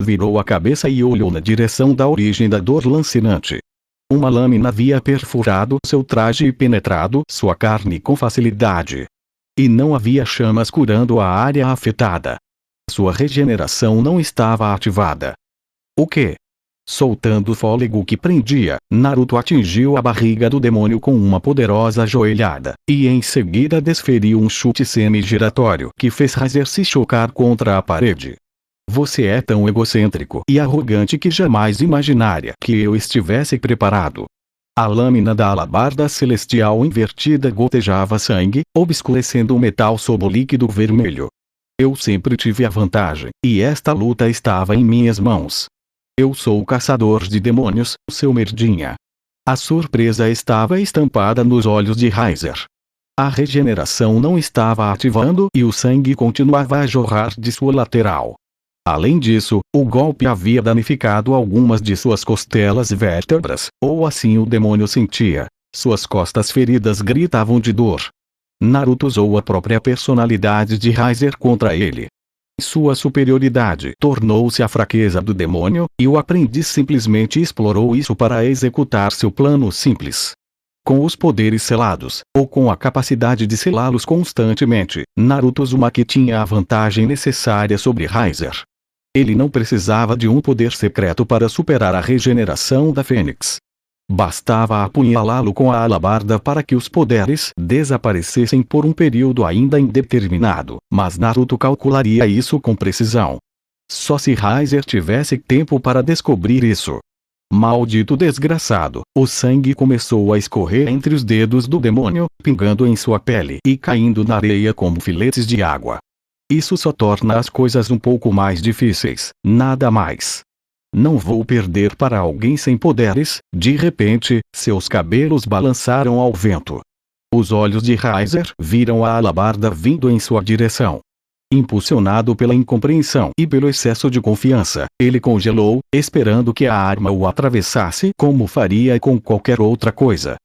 Virou a cabeça e olhou na direção da origem da dor lancinante. Uma lâmina havia perfurado seu traje e penetrado sua carne com facilidade. E não havia chamas curando a área afetada. Sua regeneração não estava ativada. O quê? Soltando o fôlego que prendia, Naruto atingiu a barriga do demônio com uma poderosa joelhada, e em seguida desferiu um chute semi-giratório que fez Raizer se chocar contra a parede. Você é tão egocêntrico e arrogante que jamais imaginaria que eu estivesse preparado. A lâmina da alabarda celestial invertida gotejava sangue, obscurecendo o metal sob o líquido vermelho. Eu sempre tive a vantagem, e esta luta estava em minhas mãos. Eu sou o caçador de demônios, seu merdinha. A surpresa estava estampada nos olhos de Raizer. A regeneração não estava ativando e o sangue continuava a jorrar de sua lateral. Além disso, o golpe havia danificado algumas de suas costelas e vértebras, ou assim o demônio sentia. Suas costas feridas gritavam de dor. Naruto usou a própria personalidade de Raizer contra ele. Sua superioridade tornou-se a fraqueza do demônio, e o aprendiz simplesmente explorou isso para executar seu plano simples. Com os poderes selados, ou com a capacidade de selá-los constantemente, Naruto Uzumaki tinha a vantagem necessária sobre Raizer. Ele não precisava de um poder secreto para superar a regeneração da Fênix. Bastava apunhalá-lo com a alabarda para que os poderes desaparecessem por um período ainda indeterminado, mas Naruto calcularia isso com precisão. Só se Raizer tivesse tempo para descobrir isso. Maldito desgraçado, o sangue começou a escorrer entre os dedos do demônio, pingando em sua pele e caindo na areia como filetes de água. Isso só torna as coisas um pouco mais difíceis, nada mais. Não vou perder para alguém sem poderes. De repente, seus cabelos balançaram ao vento. Os olhos de Raizer viram a alabarda vindo em sua direção. Impulsionado pela incompreensão e pelo excesso de confiança, ele congelou, esperando que a arma o atravessasse como faria com qualquer outra coisa.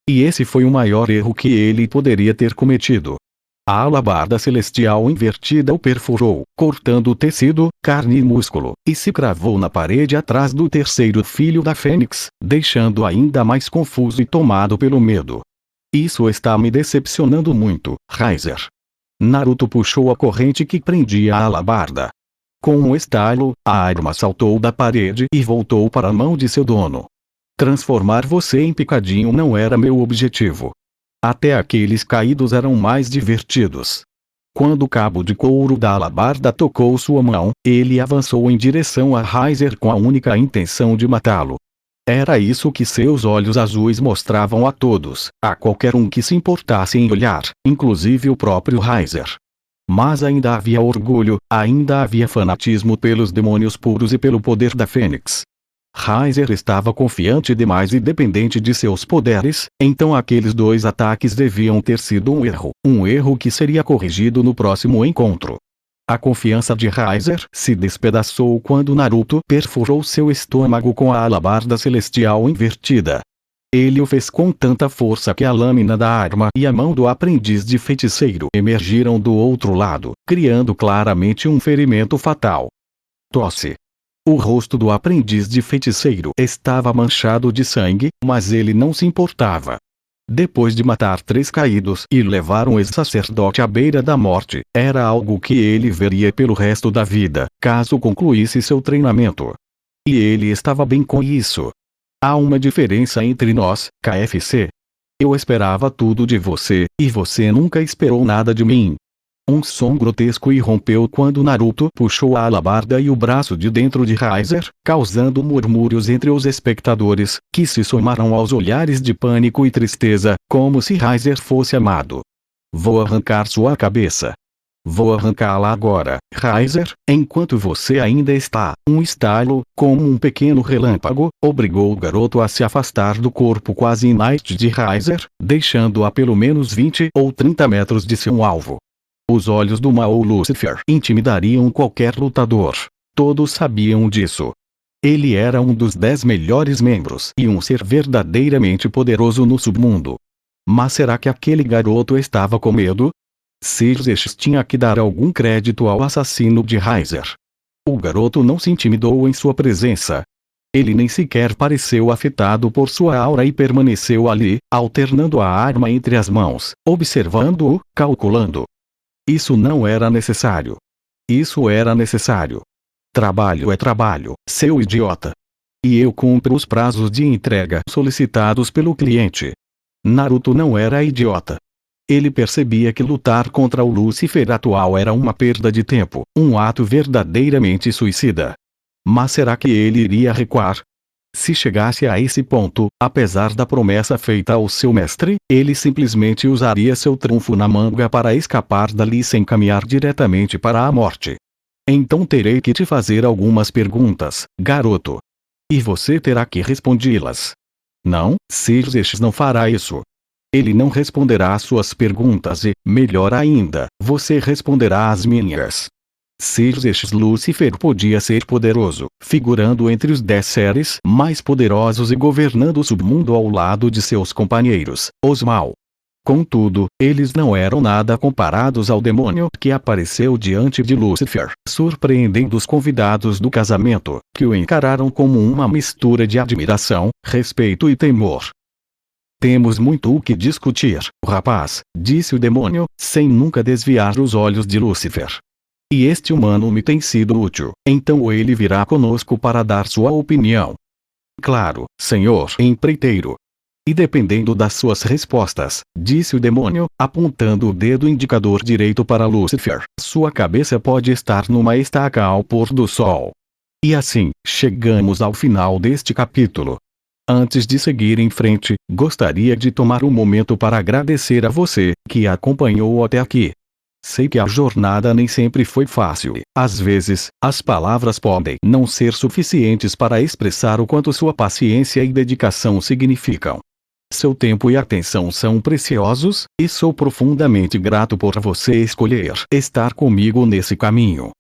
E esse foi o maior erro que ele poderia ter cometido. A alabarda celestial invertida o perfurou, cortando o tecido, carne e músculo, e se cravou na parede atrás do terceiro filho da Fênix, deixando-o ainda mais confuso e tomado pelo medo. Isso está me decepcionando muito, Raizer. Naruto puxou a corrente que prendia a alabarda. Com um estalo, a arma saltou da parede e voltou para a mão de seu dono. Transformar você em picadinho não era meu objetivo. Até aqueles caídos eram mais divertidos. Quando o cabo de couro da alabarda tocou sua mão, ele avançou em direção a Heiser com a única intenção de matá-lo. Era isso que seus olhos azuis mostravam a todos, a qualquer um que se importasse em olhar, inclusive o próprio Heiser. Mas ainda havia orgulho, ainda havia fanatismo pelos demônios puros e pelo poder da Fênix. Heiser estava confiante demais e dependente de seus poderes, então aqueles 2 ataques deviam ter sido um erro que seria corrigido no próximo encontro. A confiança de Heiser se despedaçou quando Naruto perfurou seu estômago com a alabarda celestial invertida. Ele o fez com tanta força que a lâmina da arma e a mão do aprendiz de feiticeiro emergiram do outro lado, criando claramente um ferimento fatal. Tosse. O rosto do aprendiz de feiticeiro estava manchado de sangue, mas ele não se importava. Depois de matar 3 caídos e levar um ex-sacerdote à beira da morte, era algo que ele veria pelo resto da vida, caso concluísse seu treinamento. E ele estava bem com isso. Há uma diferença entre nós, KFC. Eu esperava tudo de você, e você nunca esperou nada de mim. Um som grotesco irrompeu quando Naruto puxou a alabarda e o braço de dentro de Heiser, causando murmúrios entre os espectadores, que se somaram aos olhares de pânico e tristeza, como se Heiser fosse amado. Vou arrancar sua cabeça. Vou arrancá-la agora, Heiser, enquanto você ainda está. Um estalo, como um pequeno relâmpago, obrigou o garoto a se afastar do corpo quase inerte de Heiser, deixando-a pelo menos 20 ou 30 metros de seu alvo. Os olhos do Mal Lucifer intimidariam qualquer lutador. Todos sabiam disso. Ele era um dos 10 melhores membros e um ser verdadeiramente poderoso no submundo. Mas será que aquele garoto estava com medo? Xerxes tinha que dar algum crédito ao assassino de Heiser. O garoto não se intimidou em sua presença. Ele nem sequer pareceu afetado por sua aura e permaneceu ali, alternando a arma entre as mãos, observando-o, calculando. Isso não era necessário. Isso era necessário. Trabalho é trabalho, seu idiota. E eu cumpro os prazos de entrega solicitados pelo cliente. Naruto não era idiota. Ele percebia que lutar contra o Lúcifer atual era uma perda de tempo, um ato verdadeiramente suicida. Mas será que ele iria recuar? Se chegasse a esse ponto, apesar da promessa feita ao seu mestre, ele simplesmente usaria seu trunfo na manga para escapar dali sem caminhar diretamente para a morte. Então terei que te fazer algumas perguntas, garoto. E você terá que respondê-las. Não, Xerxes não fará isso. Ele não responderá às suas perguntas e, melhor ainda, você responderá às minhas. Xerxes Lúcifer podia ser poderoso, figurando entre os 10 seres mais poderosos e governando o submundo ao lado de seus companheiros, os Mal. Contudo, eles não eram nada comparados ao demônio que apareceu diante de Lúcifer, surpreendendo os convidados do casamento, que o encararam como uma mistura de admiração, respeito e temor. Temos muito o que discutir, rapaz, disse o demônio, sem nunca desviar os olhos de Lúcifer. E este humano me tem sido útil, então ele virá conosco para dar sua opinião. Claro, senhor empreiteiro. E dependendo das suas respostas, disse o demônio, apontando o dedo indicador direito para Lúcifer, sua cabeça pode estar numa estaca ao pôr do sol. E assim, chegamos ao final deste capítulo. Antes de seguir em frente, gostaria de tomar um momento para agradecer a você, que acompanhou até aqui. Sei que a jornada nem sempre foi fácil. Às vezes, as palavras podem não ser suficientes para expressar o quanto sua paciência e dedicação significam. Seu tempo e atenção são preciosos, e sou profundamente grato por você escolher estar comigo nesse caminho.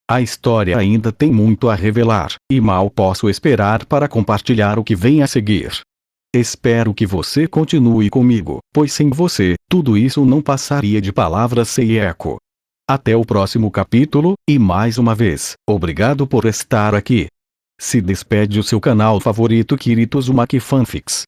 A história ainda tem muito a revelar, e mal posso esperar para compartilhar o que vem a seguir. Espero que você continue comigo, pois sem você, tudo isso não passaria de palavras sem eco. Até o próximo capítulo, e mais uma vez, obrigado por estar aqui. Se despede o seu canal favorito Kirito Uzumaki Fanfics.